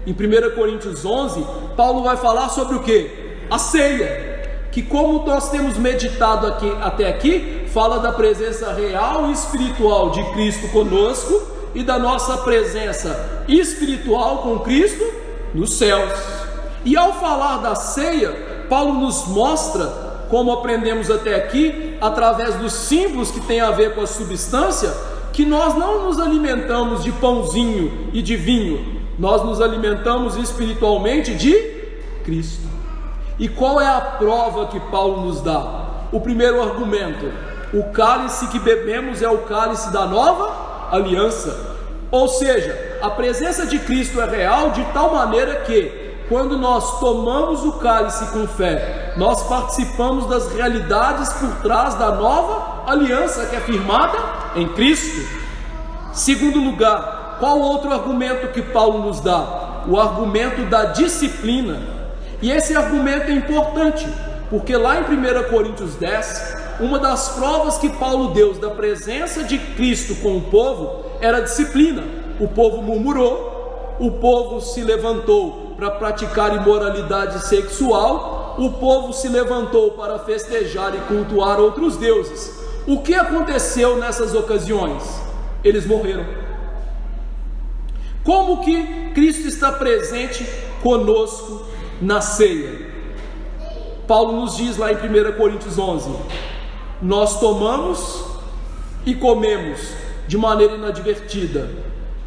Em 1 Coríntios 11, Paulo vai falar sobre o que? A ceia, que como nós temos meditado até aqui, fala da presença real e espiritual de Cristo conosco e da nossa presença espiritual com Cristo nos céus. E ao falar da ceia, Paulo nos mostra, como aprendemos até aqui, através dos símbolos que tem a ver com a substância, que nós não nos alimentamos de pãozinho e de vinho, nós nos alimentamos espiritualmente de Cristo. E qual é a prova que Paulo nos dá? O primeiro argumento: o cálice que bebemos é o cálice da nova aliança. Ou seja, a presença de Cristo é real de tal maneira que, quando nós tomamos o cálice com fé, nós participamos das realidades por trás da nova aliança que é firmada em Cristo. Segundo lugar, qual outro argumento que Paulo nos dá? O argumento da disciplina. E esse argumento é importante, porque lá em 1 Coríntios 10, uma das provas que Paulo deu da presença de Cristo com o povo era a disciplina. O povo murmurou, o povo se levantou para praticar imoralidade sexual, o povo se levantou para festejar e cultuar outros deuses. O que aconteceu nessas ocasiões? Eles morreram. Como que Cristo está presente conosco na ceia? Paulo nos diz lá em 1 Coríntios 11: nós tomamos e comemos de maneira inadvertida,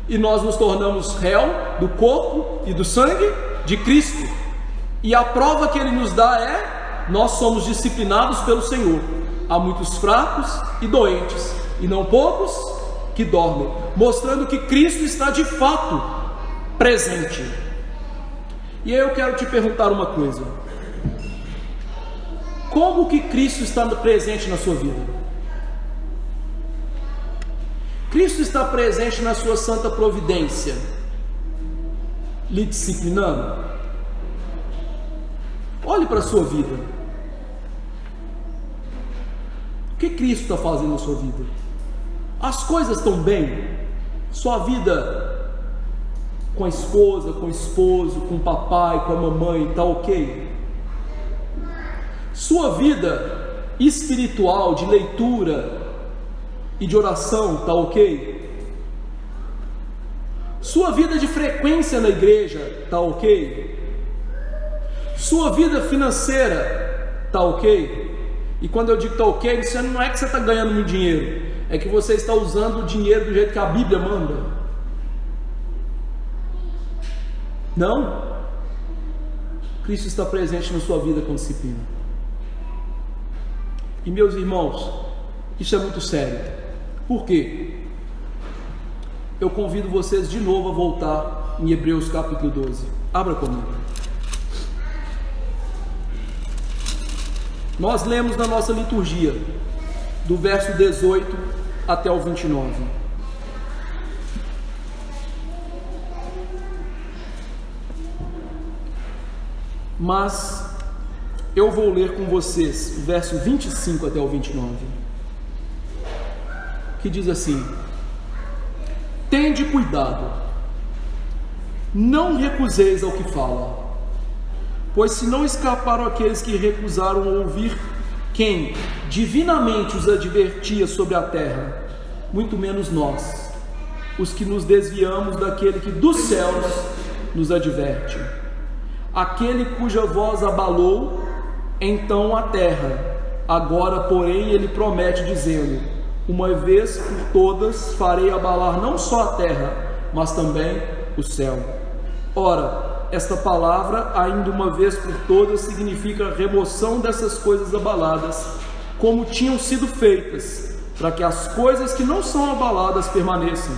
e nós nos tornamos réu do corpo e do sangue de Cristo. E a prova que Ele nos dá é: nós somos disciplinados pelo Senhor. Há muitos fracos e doentes, e não poucos que dormem, mostrando que Cristo está de fato presente. E aí eu quero te perguntar uma coisa: como que Cristo está presente na sua vida? Cristo está presente na sua santa providência, lhe disciplinando? Olhe para a sua vida. O que Cristo está fazendo na sua vida? As coisas estão bem? Sua vida com a esposa, com o esposo, com o papai, com a mamãe, está ok? Sua vida espiritual, de leitura e de oração, está ok? Sua vida de frequência na igreja, está ok? Sua vida financeira, está ok? E quando eu digo está ok, isso não é que você está ganhando muito dinheiro, é que você está usando o dinheiro do jeito que a Bíblia manda. Não? Cristo está presente na sua vida com disciplina. E meus irmãos, isso é muito sério. Por quê? Eu convido vocês de novo a voltar em Hebreus capítulo 12. Abra comigo. Nós lemos na nossa liturgia, do verso 18 até o 29. Mas eu vou ler com vocês o verso 25 até o 29, que diz assim: tende cuidado, não recuseis ao que fala, pois se não escaparam aqueles que recusaram ouvir quem divinamente os advertia sobre a terra, muito menos nós, os que nos desviamos daquele que dos céus nos adverte, aquele cuja voz abalou então a terra. Agora, porém, ele promete, dizendo: uma vez por todas farei abalar não só a terra, mas também o céu. Ora, esta palavra, ainda uma vez por todas, significa a remoção dessas coisas abaladas, como tinham sido feitas, para que as coisas que não são abaladas permaneçam.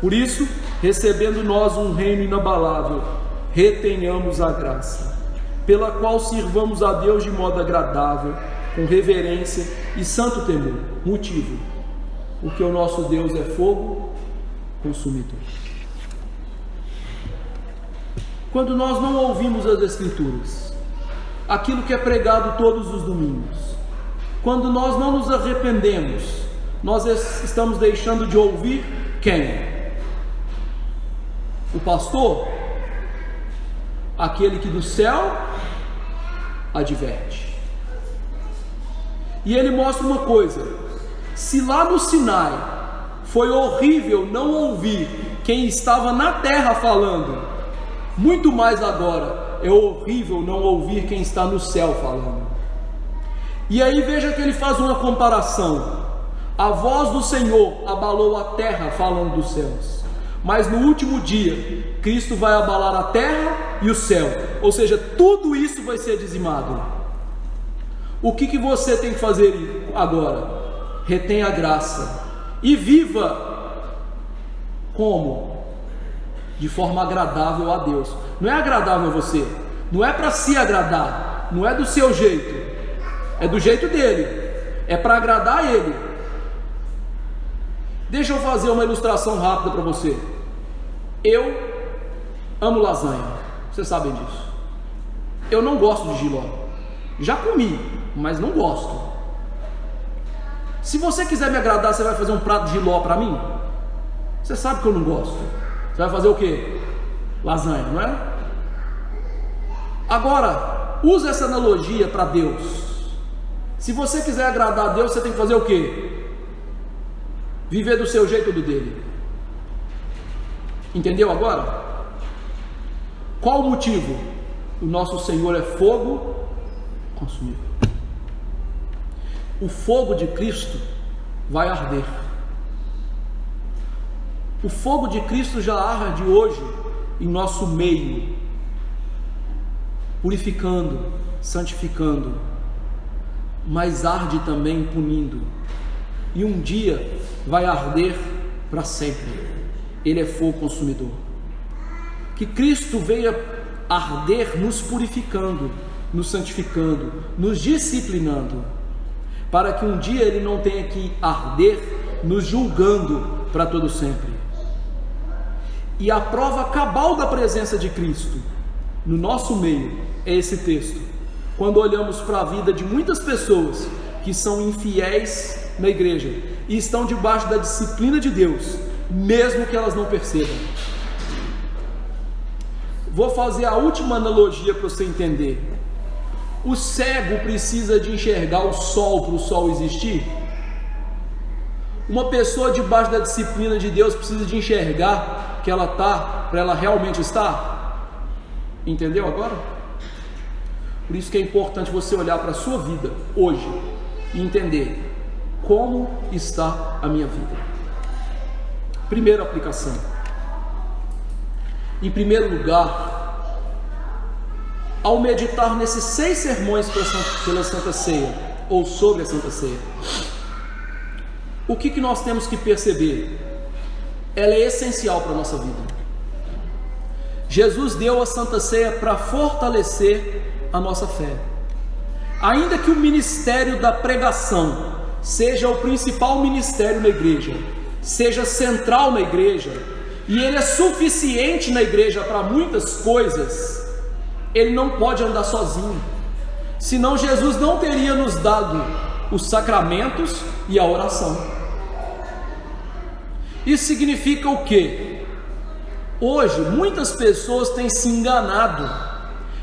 Por isso, recebendo nós um reino inabalável, retenhamos a graça, pela qual sirvamos a Deus de modo agradável, com reverência e santo temor. Motivo: porque o nosso Deus é fogo consumidor. Quando nós não ouvimos as Escrituras, aquilo que é pregado todos os domingos, quando nós não nos arrependemos, nós estamos deixando de ouvir quem? O pastor? Aquele que do céu adverte. E ele mostra uma coisa: se lá no Sinai foi horrível não ouvir quem estava na terra falando, muito mais agora é horrível não ouvir quem está no céu falando. E aí veja que ele faz uma comparação: a voz do Senhor abalou a terra falando dos céus, mas no último dia Cristo vai abalar a terra e o céu, ou seja, tudo isso vai ser dizimado. O que você tem que fazer agora? Retenha a graça e viva como? De forma agradável a Deus. Não é agradável a você, não é para se agradar, não é do seu jeito, é do jeito dele, é para agradar a ele. Deixa eu fazer uma ilustração rápida para você. Eu amo lasanha, vocês sabem disso. Eu não gosto de jiló, já comi, mas não gosto. Se você quiser me agradar, você vai fazer um prato de jiló para mim? Você sabe que eu não gosto. Você vai fazer o quê? lasanha, não é? Agora, use essa analogia para Deus. Se você quiser agradar a Deus, você tem que fazer o quê? Viver do seu jeito ou do dele. Entendeu agora? Qual o motivo? O nosso Senhor é fogo consumidor. O fogo de Cristo vai arder. O fogo de Cristo já arde hoje em nosso meio, purificando, santificando, mas arde também punindo, e um dia vai arder para sempre. Ele é fogo consumidor. Que Cristo veio arder nos purificando, nos santificando, nos disciplinando, para que um dia Ele não tenha que arder nos julgando para todo sempre. E a prova cabal da presença de Cristo no nosso meio é esse texto. Quando olhamos para a vida de muitas pessoas que são infiéis na igreja e estão debaixo da disciplina de Deus, mesmo que elas não percebam. Vou fazer a última analogia para você entender. O cego precisa de enxergar o sol para o sol existir? Uma pessoa debaixo da disciplina de Deus precisa de enxergar que ela está, para ela realmente estar? Entendeu agora? Por isso que é importante você olhar para a sua vida hoje e entender como está a minha vida. Primeira aplicação. Em primeiro lugar, ao meditar nesses 6 sermões pela Santa Ceia, ou sobre a Santa Ceia, o que nós temos que perceber? Ela é essencial para a nossa vida. Jesus deu a Santa Ceia para fortalecer a nossa fé. Ainda que o ministério da pregação seja o principal ministério na igreja, seja central na igreja, e ele é suficiente na igreja para muitas coisas, ele não pode andar sozinho. Senão Jesus não teria nos dado os sacramentos e a oração. Isso significa o quê? Hoje muitas pessoas têm se enganado.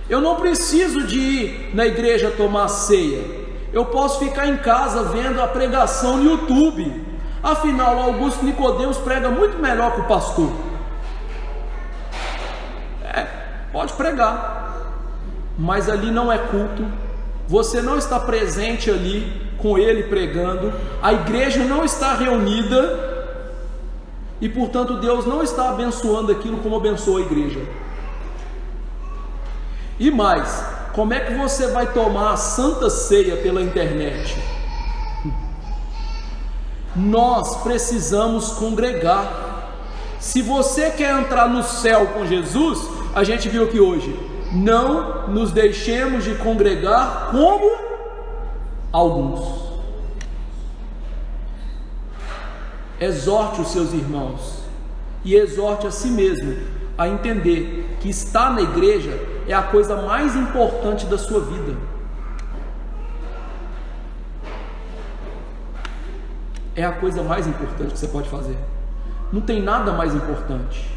Eu não preciso de ir na igreja tomar ceia, eu posso ficar em casa vendo a pregação no YouTube. Afinal, Augusto Nicodemos prega muito melhor que o pastor. Pode pregar, mas ali não é culto. Você não está presente ali com ele pregando. A igreja não está reunida e, portanto, Deus não está abençoando aquilo como abençoa a igreja. E mais, como é que você vai tomar a Santa Ceia pela internet? Nós precisamos congregar. Se você quer entrar no céu com Jesus, a gente viu aqui hoje, não nos deixemos de congregar como alguns. Exorte os seus irmãos e exorte a si mesmo a entender que estar na igreja é a coisa mais importante da sua vida. É a coisa mais importante que você pode fazer. Não tem nada mais importante.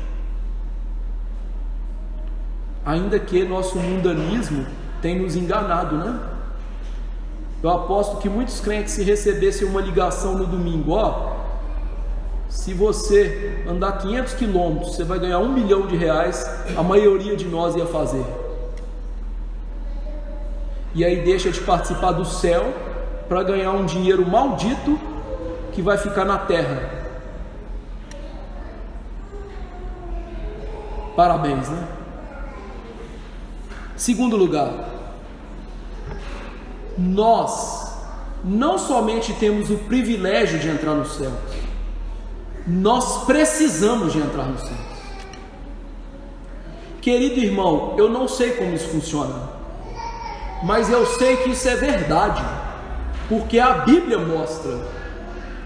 Ainda que nosso mundanismo tenha nos enganado, né? Eu aposto que muitos crentes, se recebessem uma ligação no domingo, se você andar 500 quilômetros, você vai ganhar R$1 milhão, a maioria de nós ia fazer. E aí deixa de participar do céu para ganhar um dinheiro maldito que vai ficar na terra. Parabéns, né? Segundo lugar, nós não somente temos o privilégio de entrar no céu, nós precisamos de entrar no céu. Querido irmão, eu não sei como isso funciona, mas eu sei que isso é verdade, porque a Bíblia mostra.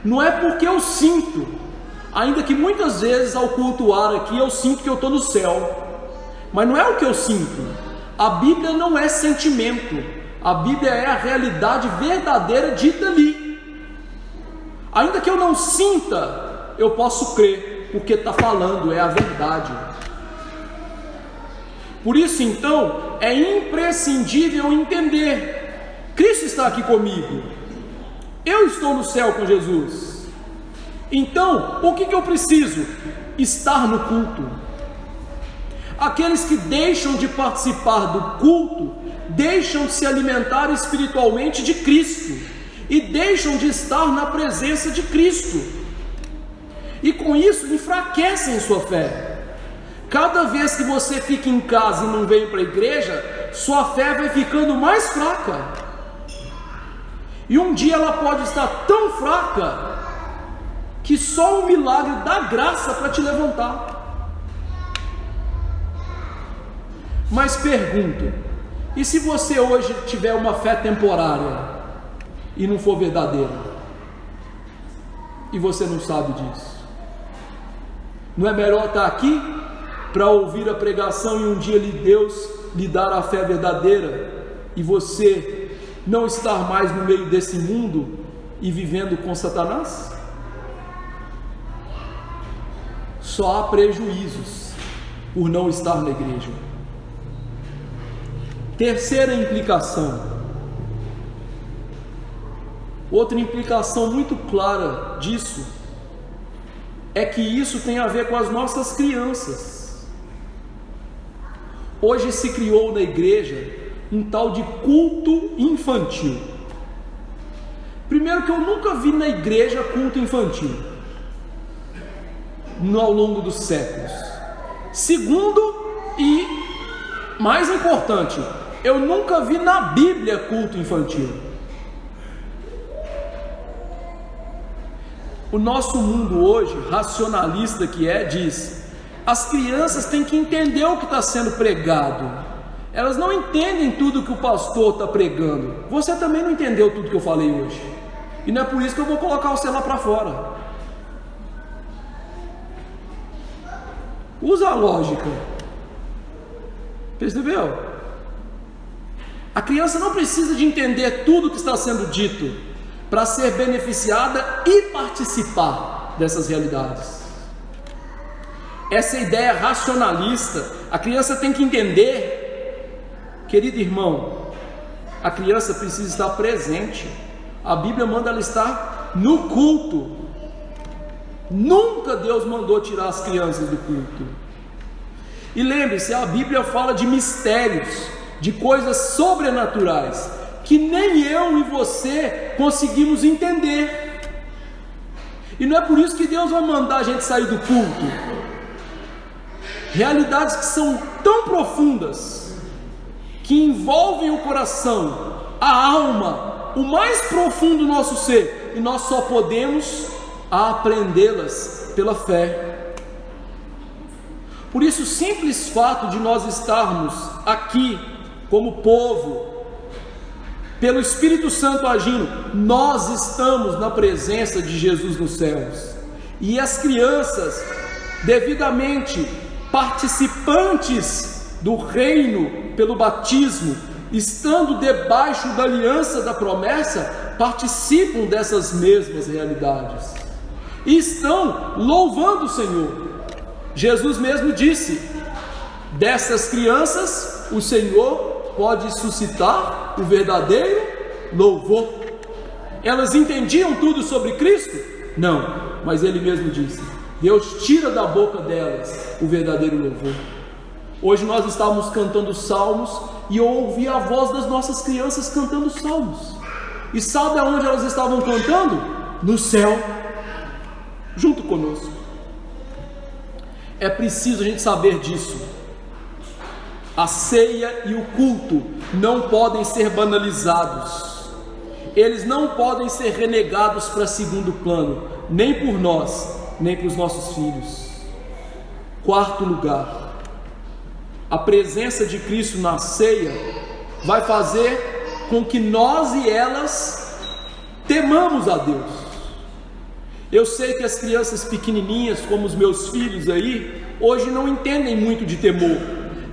Não é porque eu sinto, ainda que muitas vezes ao cultuar aqui eu sinto que eu estou no céu, mas não é o que eu sinto. A Bíblia não é sentimento, a Bíblia é a realidade verdadeira dita ali. Ainda que eu não sinta, eu posso crer, porque está falando, é a verdade. Por isso, então, é imprescindível entender: Cristo está aqui comigo, eu estou no céu com Jesus. Então, o que eu preciso? Estar no culto. Aqueles que deixam de participar do culto, deixam de se alimentar espiritualmente de Cristo, e deixam de estar na presença de Cristo, e com isso enfraquecem sua fé. Cada vez que você fica em casa e não vem para a igreja, sua fé vai ficando mais fraca, e um dia ela pode estar tão fraca que só o milagre dá graça para te levantar. Mas pergunto: e se você hoje tiver uma fé temporária e não for verdadeira, e você não sabe disso? Não é melhor estar aqui para ouvir a pregação e um dia Deus lhe dar a fé verdadeira, e você não estar mais no meio desse mundo e vivendo com Satanás? Só há prejuízos por não estar na igreja. Terceira implicação, outra implicação muito clara disso, é que isso tem a ver com as nossas crianças. Hoje se criou na igreja um tal de culto infantil. Primeiro, que eu nunca vi na igreja culto infantil ao longo dos séculos. Segundo, e mais importante, eu nunca vi na Bíblia culto infantil. O nosso mundo hoje, racionalista que é, diz: as crianças têm que entender o que está sendo pregado. Elas não entendem tudo que o pastor está pregando. Você também não entendeu tudo que eu falei hoje, e não é por isso que eu vou colocar o celular para fora. Usa a lógica. Percebeu? A criança não precisa de entender tudo que está sendo dito para ser beneficiada e participar dessas realidades. Essa ideia racionalista, a criança tem que entender. Querido irmão, a criança precisa estar presente. A Bíblia manda ela estar no culto. Nunca Deus mandou tirar as crianças do culto. E lembre-se, a Bíblia fala de mistérios, de coisas sobrenaturais, que nem eu e você conseguimos entender. E não é por isso que Deus vai mandar a gente sair do culto. Realidades que são tão profundas, que envolvem o coração, a alma, o mais profundo do nosso ser, e nós só podemos aprendê-las pela fé. Por isso, o simples fato de nós estarmos aqui como povo, pelo Espírito Santo agindo, nós estamos na presença de Jesus nos céus. E as crianças, devidamente participantes do reino pelo batismo, estando debaixo da aliança da promessa, participam dessas mesmas realidades e estão louvando o Senhor. Jesus mesmo disse: dessas crianças o Senhor pode suscitar o verdadeiro louvor. Elas entendiam tudo sobre Cristo? Não, mas Ele mesmo disse: Deus tira da boca delas o verdadeiro louvor. Hoje nós estávamos cantando salmos e eu ouvi a voz das nossas crianças cantando salmos. E sabe aonde elas estavam cantando? No céu, junto conosco. É preciso a gente saber disso. A ceia e o culto não podem ser banalizados. Eles não podem ser renegados para segundo plano, nem por nós, nem para os nossos filhos. Quarto lugar, a presença de Cristo na ceia vai fazer com que nós e elas temamos a Deus. Eu sei que as crianças pequenininhas, como os meus filhos aí, hoje não entendem muito de temor,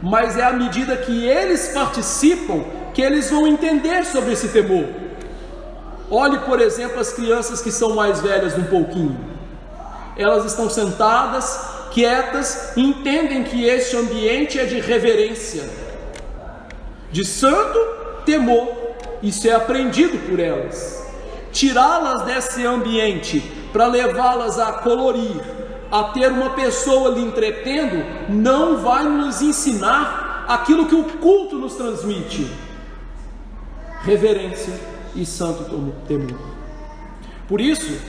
mas é à medida que eles participam que eles vão entender sobre esse temor. Olhe, por exemplo, as crianças que são mais velhas um pouquinho. Elas estão sentadas, quietas, entendem que esse ambiente é de reverência, de santo temor. Isso é aprendido por elas. Tirá-las desse ambiente para levá-las a colorir, a ter uma pessoa lhe entretendo, não vai nos ensinar aquilo que o culto nos transmite: reverência e santo temor. Por isso,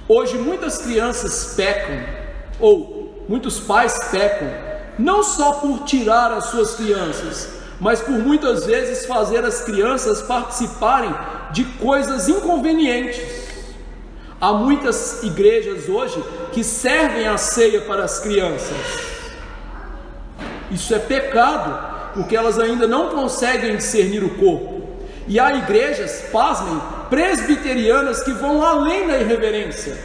hoje muitas crianças pecam, ou muitos pais pecam, não só por tirar as suas crianças, mas por muitas vezes fazer as crianças participarem de coisas inconvenientes. Há muitas igrejas hoje que servem a ceia para as crianças. Isso é pecado, porque elas ainda não conseguem discernir o corpo. E há igrejas, pasmem, presbiterianas que vão além da irreverência.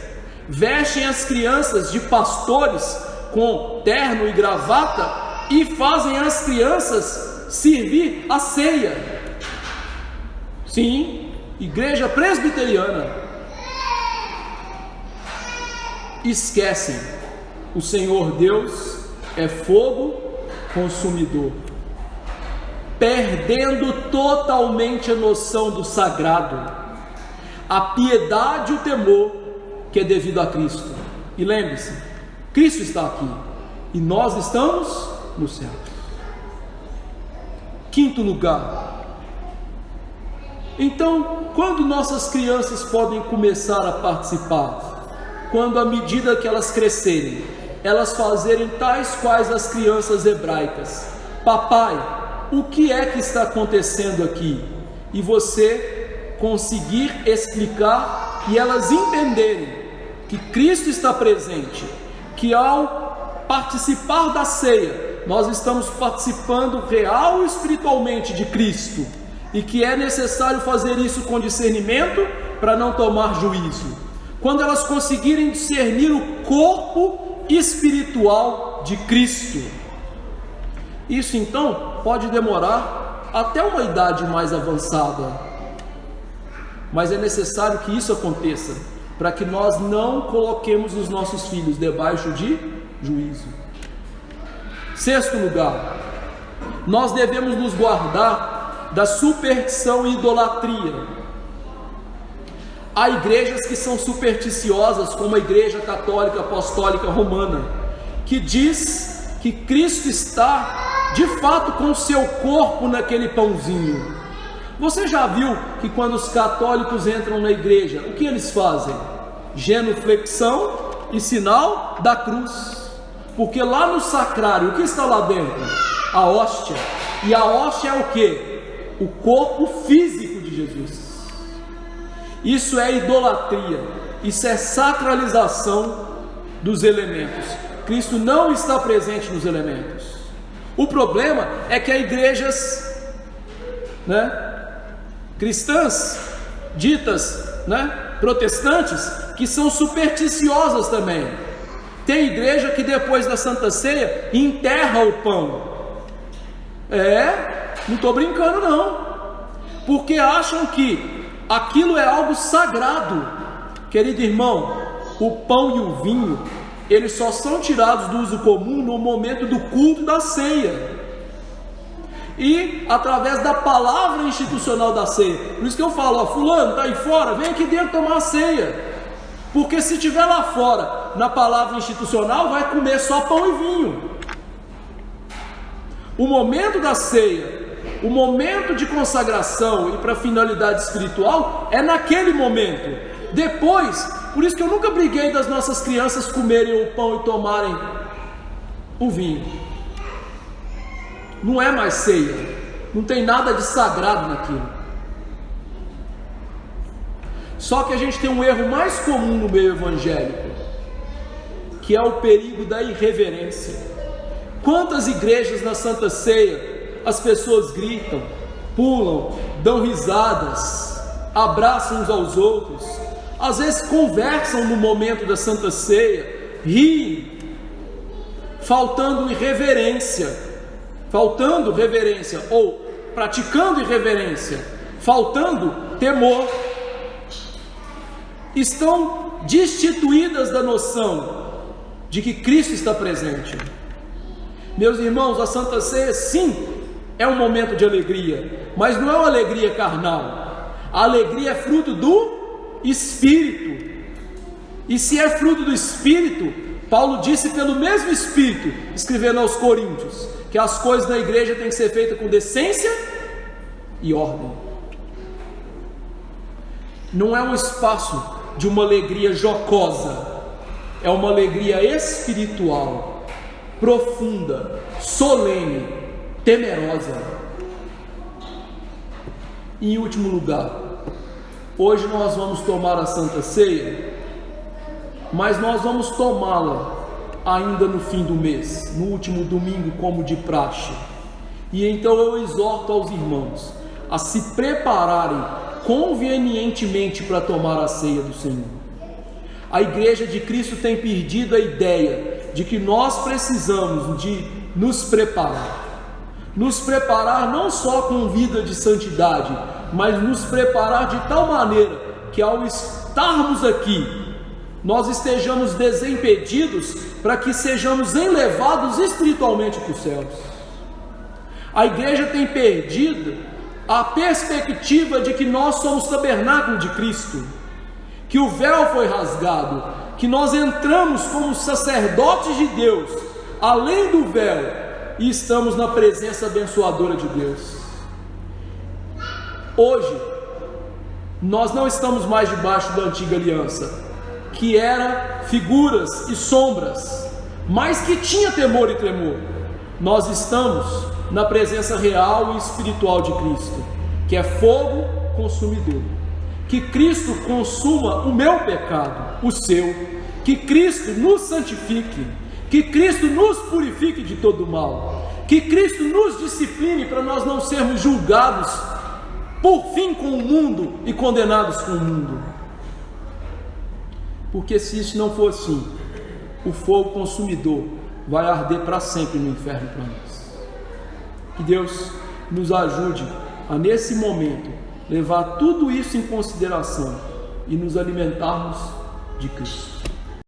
Vestem as crianças de pastores com terno e gravata e fazem as crianças servir a ceia. Sim, igreja presbiteriana. Esquecem, o Senhor Deus é fogo consumidor, perdendo totalmente a noção do sagrado, a piedade e o temor que é devido a Cristo. E lembre-se, Cristo está aqui e nós estamos no céu. Quinto lugar, então, quando nossas crianças podem começar a participar? Quando, à medida que elas crescerem, elas fazerem tais quais as crianças hebraicas: papai, o que é que está acontecendo aqui? E você conseguir explicar e elas entenderem que Cristo está presente, que ao participar da ceia, nós estamos participando real e espiritualmente de Cristo, e que é necessário fazer isso com discernimento para não tomar juízo. Quando elas conseguirem discernir o corpo espiritual de Cristo, isso então pode demorar até uma idade mais avançada, mas é necessário que isso aconteça, para que nós não coloquemos os nossos filhos debaixo de juízo. Sexto lugar, nós devemos nos guardar da superstição e idolatria. Há igrejas que são supersticiosas, como a Igreja Católica Apostólica Romana, que diz que Cristo está de fato com o seu corpo naquele pãozinho. Você já viu que quando os católicos entram na igreja, o que eles fazem? Genuflexão e sinal da cruz, porque lá no sacrário, o que está lá dentro? A hóstia. E a hóstia é o que? O corpo físico de Jesus. Isso é idolatria, isso é sacralização dos elementos. Cristo não está presente nos elementos. O problema é que há igrejas, cristãs, ditas, protestantes, que são supersticiosas também. Tem igreja que depois da Santa Ceia enterra o pão. Não estou brincando não, porque acham que aquilo é algo sagrado. Querido irmão, o pão e o vinho, eles só são tirados do uso comum no momento do culto da ceia, e através da palavra institucional da ceia. Por isso que eu falo, fulano, está aí fora, vem aqui dentro tomar a ceia, porque se estiver lá fora, na palavra institucional, vai comer só pão e vinho. O momento da ceia, o momento de consagração e para finalidade espiritual é naquele momento. Depois, por isso que eu nunca briguei das nossas crianças comerem o pão e tomarem o vinho. Não é mais ceia, não tem nada de sagrado naquilo. Só que a gente tem um erro mais comum no meio evangélico, que é o perigo da irreverência. Quantas igrejas na Santa Ceia as pessoas gritam, pulam, dão risadas, abraçam uns aos outros, às vezes conversam no momento da Santa Ceia, riem, faltando reverência, ou praticando irreverência, faltando temor. Estão destituídas da noção de que Cristo está presente. Meus irmãos, a Santa Ceia sim é um momento de alegria, mas não é uma alegria carnal. A alegria é fruto do Espírito. E se é fruto do Espírito, Paulo disse pelo mesmo Espírito, escrevendo aos Coríntios, que as coisas na igreja têm que ser feitas com decência e ordem. Não é um espaço de uma alegria jocosa, é uma alegria espiritual, profunda, solene, temerosa. Em último lugar, hoje nós vamos tomar a Santa Ceia, mas nós vamos tomá-la ainda no fim do mês, no último domingo, como de praxe. E então eu exorto aos irmãos a se prepararem convenientemente para tomar a ceia do Senhor. A Igreja de Cristo tem perdido a ideia de que nós precisamos de nos preparar não só com vida de santidade, mas nos preparar de tal maneira que ao estarmos aqui, nós estejamos desimpedidos para que sejamos elevados espiritualmente para os céus. A igreja tem perdido a perspectiva de que nós somos tabernáculo de Cristo, que o véu foi rasgado, que nós entramos como sacerdotes de Deus, além do véu, e estamos na presença abençoadora de Deus. Hoje, nós não estamos mais debaixo da antiga aliança, que era figuras e sombras, mas que tinha temor e tremor. Nós estamos na presença real e espiritual de Cristo, que é fogo consumidor. Que Cristo consuma o meu pecado, o seu, que Cristo nos santifique, que Cristo nos purifique de todo mal, que Cristo nos discipline para nós não sermos julgados por fim com o mundo e condenados com o mundo. Porque se isso não for assim, o fogo consumidor vai arder para sempre no inferno para nós. Que Deus nos ajude a nesse momento levar tudo isso em consideração e nos alimentarmos de Cristo.